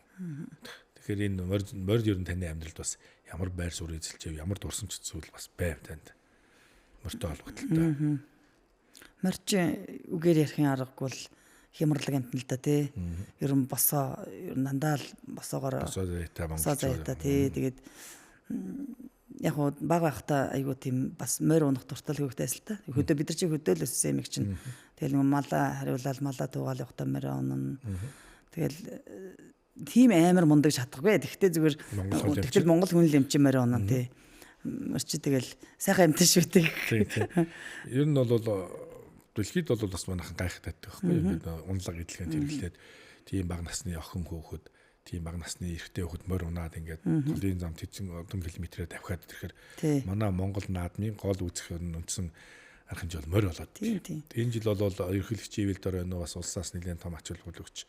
Тэгэхээр энэ морь ер нь таны амьдралд бас ямар байр суурь эзэлж, ямар дурсамж зүйл бас байв танд. Морьтой холбогдолтой. Морьч үгээр ярихын аргагүй л хямралаг амтна л да тий. Ер нь босоо ер нь дандаа л босоогоор босоо заяатай монголчууд тий. Тэгээд яг хуу баг байхдаа айгуу тийм бас морь унах дуртай хөвгтэйс л та. Хөдөө бид нар чи хөдөөлөөс эмэг чинь. Тэгэл малаа хариулаад малаа туугаал явахтаа морь унана. Тэгэл тийм амар мундаг шатахгүй. Тэгтээ зүгээр тэгтэл монгол хүн л эмчи морь унана тий. Морьч тэгэл сайхан амтэн шүү дээ. Ер нь бол дэлхийд бол бас манайхан гайхаад байдаг байхгүй юу? Унлаг идэлгэнд хэрэглээд тийм бага насны охин хөөхөд, тийм бага насны эрэгтэй хүүхэд морь унаад ингээд толын зам тэжин одон километрээр давхаад ирэхээр манай Монгол наадмын гол үүсэх үндсэн архин жил морь болоод. Энэ жил бол ерөнхийлөгчийн ивэлд орой бас улсаас нэлээд том ач холбогдол өгч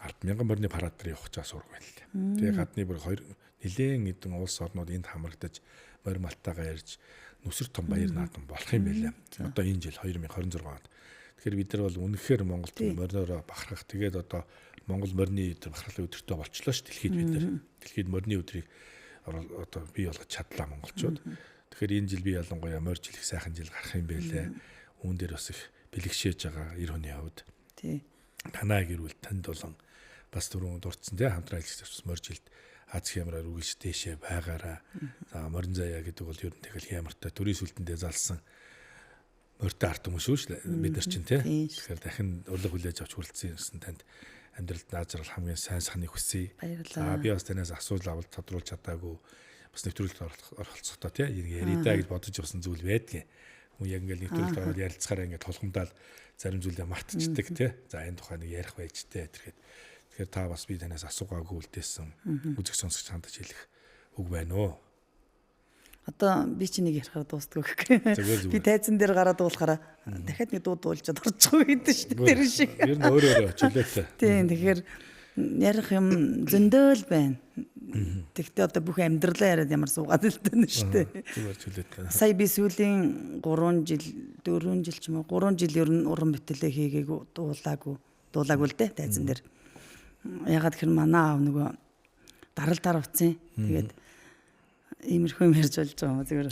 10,000 морины парад дээр явах чаас ураг байна лээ. Тэгээ гадны бүр нэлээд эдэн улс орнууд энд хамрагдаж морь малтайгаа ярьж нүсэр том баяр наадам болох юм байлаа. Одоо энэ жил 2026 онд. Тэгэхээр бид нар бол үнэхээр Монголд мориороо бахархах. Тэгээд одоо Монгол морины өдөр бахархлын өдөртөө болчлоо ш. Дэлхийд бид нар дэлхийд морины өдрийг одоо бий болгож чадлаа монголчууд. Тэгэхээр энэ жил би ялангуяа морь жил их сайхан жил гарах юм байлаа. Үүн дээр бас их бэлгшээж байгаа 90 хүний хувьд. Тий. Танаа гэрүүл танд болон бас түрүүн дурдсан тий хамтран ажиллаж морь жилд аз хямраар үгэлж дэшээ байгаараа. За морин заяа гэдэг бол ер нь тэгэл хямартай төрийн сүлдэндээ залсан морьтой арт хүмүүс шүү дээ. Бид нар чинь тий. Тэгэхээр дахин өрлөг хүлээж авч хүрэлцсэн юмсан танд амьдралд наазрал хамгийн сайн сайхныг хүсье. За би бас танаас асуулт авалт тодруулж чадаагүй бас нэвтрүүлэлт оролцохдоо тий яридаа гэж бодож явсан зүйл байдгийн. Хүн яг ингээл нэвтрүүлэлт ороод ярилцахаараа ингээд толгомдаал зарим зүйлээ мартчихдаг тий. За энэ тухай нэг ярих байж тээ тэрхэд. Тэгэхээр та бас би танаас асуугаагүй үлдээсэн үзэг сонсогч хандаж хэлэх үг байна уу? Одоо би чи нэг ярихаар дуустдаг гэх. Би тайзан дээр гараад дуулахаараа дахиад нэг дуу дуулжаад орчихгүй гэдэг шүү дээ. Тэр шиг. Ер нь өөрөө чөлөөтэй. Тийм тэгэхээр ярих юм зөндөөл байна. Тэгтээ одоо бүх амьдралаа яриад ямар суугаад л тань шүү дээ. Зүгээр чөлөөтэй. Сая би сүүлийн 3 жил 4 жил ч юм уу 3 жил ер нь уран бүтээлээ хийгээгүй дуулаагүй л дээ тайзан дээр. Ягаад гэхээр манай аав нөгөө даралдаар уцсан. Тэгээд иймэрхүү юм ярьж болж байгаа юм зүгээр.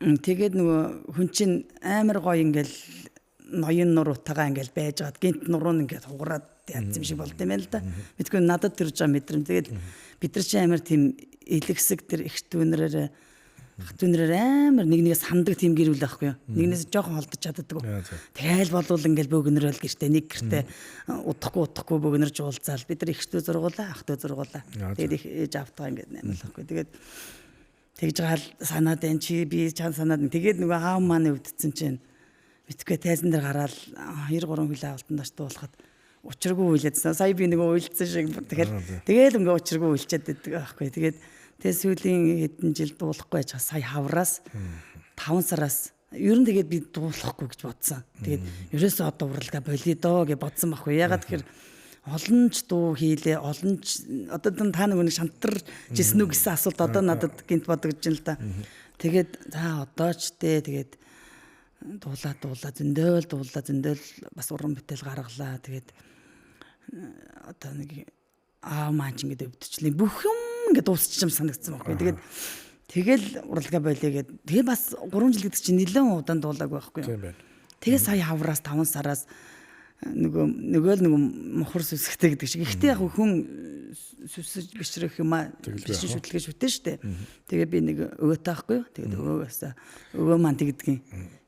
Тэгээд нөгөө хүн чинь амар гоё ингээл ноён нуруудтайгаа ингээл байжгаад гинт нуруу ингээл хугараад ядсан юм шиг болд юм байна л да. Мэдгүй надад төрж байгаа мэдрэмж. Тэгээд бид нар чинь амар тийм элэгсэг тэр их түүнэрээр амар нэгнээс хамдаг тийм гэр бүл байхгүй юу. Нэгнээс жоохон холдож чаддаг. Тэгэл болвол ингээл бөөгнөрөл гэртээ нэг гэртээ удахгүй бөөгнөрж уулзаал бид нар ихтэй зургуулаа ахтай зургуулаа. Тэгээд их ээж автаа ингээд наймаалахгүй. Тэгээд тэгж гал санаад энэ чи би чам санаад тэгээд нөгөө аав маань өвдсөн чинь мэдгүй тайзан дээр гараад 2 3 хөлөө авалтан даш дуулахад учиргүй үйлээдсэн. Сая би нөгөө уйлдсан шиг тэгэл ингээ учиргүй уйлчаад байдаг байхгүй. Тэгээд сүүлийн хэдэн жил дуулахгүй байж сая хавраас 5 сараас ер нь тэгээд би дуулахгүй гэж бодсон. Тэгээд ерөөсөө одоо уралгаа болио доо гэж бодсон байхгүй. Ягаад тэгэхээр олонч дуу хийлээ, олонч одоо та нэг шантарч ирсэн үү гэсэн асуулт одоо надад гинт бодогдож байна л да. Тэгээд за одоо ч тэгээд дуулаа зөндөөл бас уран бүтээл гаргалаа. Тэгээд одоо нэг маань ч ингээд өвдчихлээ. Бүх юм ингээд дуусчих юм санагдсан байхгүй. Тэгэл уралгаа болио гээд тэгээ бас 3 жил гэдэг чинь нэлээд удаан дуулаагүй байхгүй. Тэгээ сая хавраас 5 сараас нөгөө мохор сүсгтэй гэдэг шиг. Ихтэй яг хүн сүсэж бишрэх юм аа биш шүтлгээ шүтэн штэ. Тэгээ би нэг өвөө таахгүй. Тэгээд өвөө маань тэгдгийн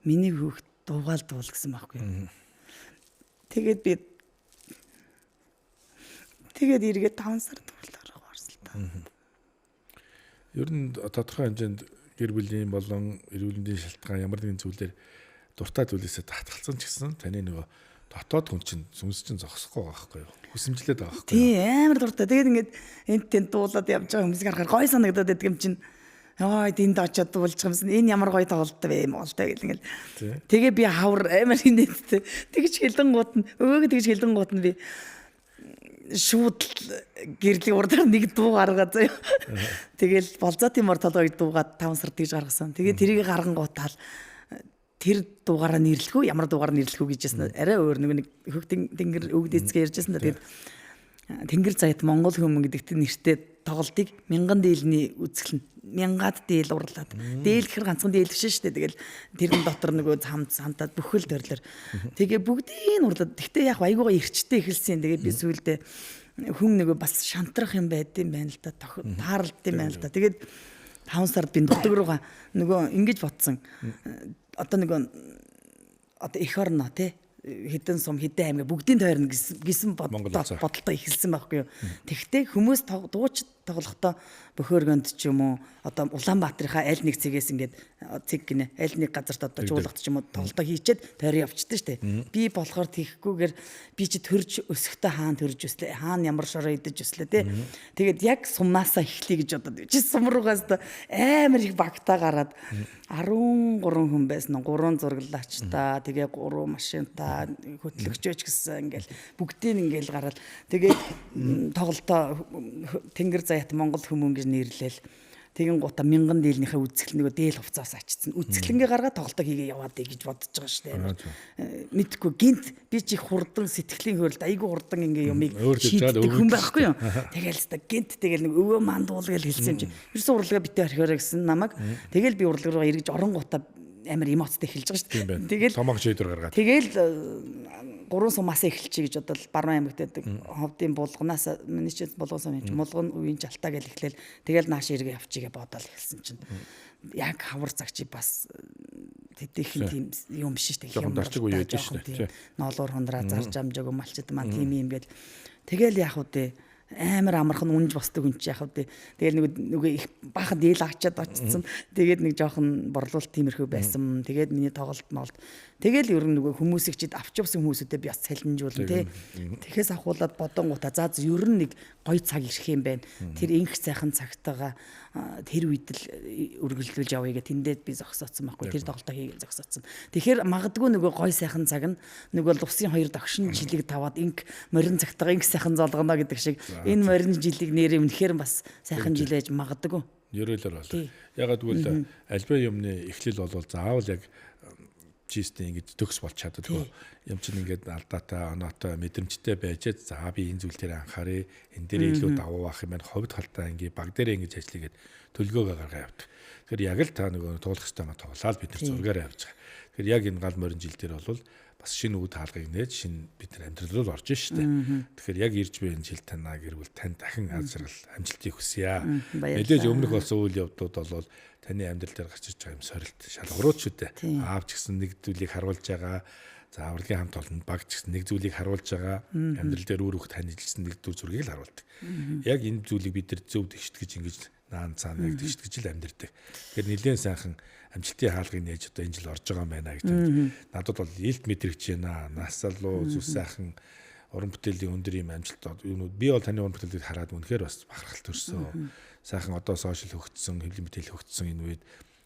миний хүүхд дуугаал дуул гэсэн байхгүй. Тэгээд эргээд 5 сар дуулаар гарсан л та. Ер нь тодорхой хэмжээнд гэр бүлийн болон эрүүл мэндийн шалтгаан ямар нэгэн зүйлээр дуртай зүйлээсээ татгалцсан ч гэсэн таны нөгөө дотоод хүн чинь сүнс чинь зогсохгүй байгаа байхгүй юу? Хүсэмжлээд байгаа байхгүй юу? Тий, амар дуртай. Тэгээд ингээд энд тент дуулаад явж байгаа хүмүүсийг харахаар гой санагдаад байдаг юм чинь. Яа, энд очиод дуулж байгаа юмсан. Энэ ямар гоё тоглолт вэ юм бол та гэл ингээд. Тэгээ би хавар амар хинээдтэй. Тэгж хилэнгууд нь өөг тэгж хилэнгууд нь би шууд гэрлийн урдаар нэг дуу гаргаад заяа. Тэгэл болзоотын мор толгойг дуугаад 5 сар тэгж гаргасан. Тэгээ тэрийг гаргангуутаал тэр дуугаараа нэрлэхүү ямар дуугаар нэрлэхүү гэжсэн. Арай өөр нэг хөх тэнгэр өвд эцгээ ярьжсэн. Тэгээд Тэнгэр заяат Монгол хүмүүс гэдэгт нэртэй тоглолтыг 1000 дийлний үзэсгэлэн 1000-аад дийл урлаад. Дийл гэхэр ганцхан дийл биш шүү дээ. Тэгэл тэрэн дотор нөгөө хамтаад бүхэл төрлөөр. Тэгээ бүгдийг урлаад. Гэхдээ яг айгуугаа эрчтэй эхэлсэн. Тэгээ би сүйдээ хүн нөгөө бас шантрах юм байд юм байна л да. Тааралд юм байна л да. Тэгээд 5 сард би нутаг руугаа нөгөө ингэж бодсон. Одоо нөгөө одоо эх орно тий хэдэн сум хэдэн аймаг бүгдийн тойрно гэсэн бодолтой эхэлсэн байхгүй юу. Тэгвэл хүмүүс дууч тоглохдоо Бөхөөргөнд ч юм уу одоо Улаанбаатарынхаа аль нэг цэгээс ингээд цэг гинэ аль нэг газарт одоо жуулгад ч юм уу тоглолтоо хийчихэд тойрон явчихдээ штэ. Би болохоор тийхгүйгээр би чи төрж өсөхдөө хаана төрж өслөө хаана ямар шороо идэж өслөө те. Тэгээд яг сумнаасаа эхлэе гэж бодоод чи сум руугаас амар их багтаа гараад 13 хүн байсан 3 зураглаачтай тэгээ 3 машинтай хөтлөгчөөч гэсэн ингээл бүгдийг ингээл гараад тэгээд тоглолтоо Тэнгэр заяат Монгол хүмүүн гэж нэрлээл. Тэгин гута 1000 дийлнийхээ үзэсгэлэн нөгөө дээл хувцаас ачсан. Үзэсгэлэнгээ гаргаад тоглолтоо хийгээ яваад гэж бодож байгаа шүү дээ. Мэдхгүй гинт би чи хурдан сэтгэлийн хөөрөлд айгүй хурдан ингээ юмыг шийддэг хүн байхгүй юу. Тэгэл л та гинт тэгэл нэг өвөө мандуул гэж хэлсэн юм чи. Ерөөсөө урлага битээ орхиорой гэсэн намайг. Тэгэл би урлага руу эргэж орон гута амар эмоцтой эхэлж байгаа шүү дээ. Тэгэл томог шийдвэр гаргаад. Тэгэл 3 сумаас эхэлчихье гэж бодвол Баруун аймагт байдаг ховдын булганаас миний ч булган сум юм чи мулган үеийн жалтаа гэж эхлээл тэгэл нааш эргээ явчихъя бодоол эхэлсэн чинь яг хавар цагчи бас тэтгэхийн тийм юм биш шүү дээ. Юм дарчиг үе ядаж шүү дээ. Ноолуур хундраа зарж амжааг малчд маань тийм юм гээд тэгэл яг үдэ амар амархан үнж босдог хүн чи яхав дээ. Тэгэл нөгөө их баахан дийл ачаад очсон. Тэгээд нэг жоохон борлуулалт тиймэрхүү байсан. Тэгээд миний тоглолт молд. Тэгэл ер нь нөгөө хүмүүсийг чид авч явсан хүмүүсүүдэд би бас салинжуулна тий. Тэгэхээс ахуулаад бодонгуудаа за ер нь нэг гоё цаг ирэх юм байна. Тэр инх сайхан цагтаага тэр үед л үргэлжлүүлж явъя гэх тэндээд би зогсооцсон байхгүй. Тэр тоглолтоо хийгээд зогсооцсон. Тэгэхээр магадгүй нөгөө гоё сайхан цаг нь нөгөө усын 2 догшин жилиг таваад инх морин цагтаага инх сайхан золгоно гэдэг шиг энэ морин жилиг нэрээ үнэхээр бас сайхан жил ээж магадгүй. Ерөөлөр бол. Ягаад гэвэл альбаа юмны эхлэл бол заавал яг чистэ ингэж төгс болж чаддаггүй. Юм чинь ингээд алдаатай, оноотой, мэдрэмжтэй байжээд за би энэ зүйл дээр анхаарэ, энэ дээр илүү давуу авах юм байна. Ховд халтаа ингээд баг дээр ингэж ажиллагээд төлгөөгөө гаргаа явдаг. Тэгэхээр яг л та нөгөө туулах системаа тоглоод бид нар зургаараа явж байгаа. Тэгэхээр яг энэ гал морин жил дээр бол бас шинэ үг таалгыг нээж шинэ бид нар амьдрал руу орж штэ. Тэгэхээр яг ирж буй энэ жил танаа гэрвэл тань дахин аз жаргал амжилтыг хүсье. Мэдээж өмнөх болсон үйл явдлууд бол таны амьдрал дээр гарч ирж байгаа юм сорилт шалгуурууд шүү дээ. Аав ч гэсэн нэг зүйлийг харуулж байгаа. За авралын хамт олонд баг ч гэсэн нэг зүйлийг харуулж байгаа. Амьдрал дээр өөр хөх танилцсан нэг дүр зургийг л харуулдаг. Яг энэ зүйлийг бид нар зөв тэгшт гэж ингэж наан цаана яг тэгшт гэж л амьдрдаг. Тэгэхээр нэлээд сайхан амжилтын хаалгыг нээж одоо энэ жил орж байгаа юм байна гэж надад бол илт мэдрэгч байна. Насалуу зүс сайхан уран бүтээлийн өндөр юм амжилт юмнууд би бол таны уран бүтээлийг хараад үнэхээр бас бахархал төрсөн. Сайхан одоо сошиал хөгжсөн, хэвлэл мэдээл хөгжсөн энэ үед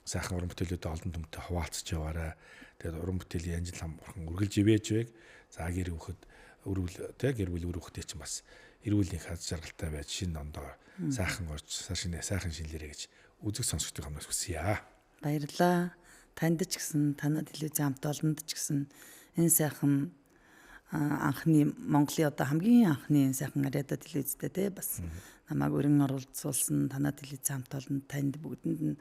сайхан уран бүтээлүүдэд олон түмтэй хуваалцж яваарай. Тэгээд уран бүтээлийн анжил хамхан үргэлж ивэж байг. За гэр бүхэд гэр бүл үр хүүхдээ чинь бас эрүүлний хаз жаргалтай байж шинэ ондоо сайхан орж сайхан шинэлэрэ гэж үзэг сонсогчдын хамнаас хүсье. Баярлалаа. Танд ч гэсэн танай телевизийн хамт олонд ч гэсэн энэ сайхан анхны Монголын одоо хамгийн анхны сайхан ариада телевизтэй те бас намайг өрн оролцуулсан танай телевизийн хамт олонд танд бүгдэнд нь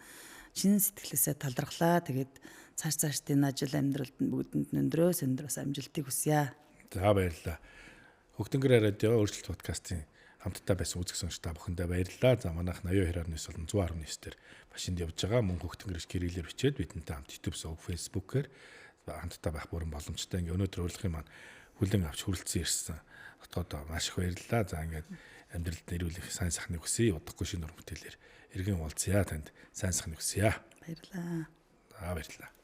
шинэ сэтгэлээсээ талархлаа. Тэгээд цааш энэ ажил амьдралд нь бүгдэнд нь өндрөөс амжилтыг хүсье. За баярлалаа. Хөгтөнгөр радио өөрчлөлт подкастын хамтдаа байсан үзэг сонсогчдаа бүхэндээ баярлалаа. За манайх 82.9 болон 119 дээр машинд явж байгаа мөн хөгтөнгөрч кириллээр бичээд бидэнтэй хамт YouTube, Facebook-ээр хамтдаа байх бүрэн боломжтой. Ингээ өнөөдөр урилгын маань хүлэн авч хүрэлцэн ирсэн. Хотод маш их баярлалаа. За ингээд амьдралд нэрүүлэх сайн сайхныг хүсье. Удахгүй шинэ уран бүтээлээр иргэн уулзъя. Танд сайн сайхан хүсье. Баярлалаа. За баярлалаа.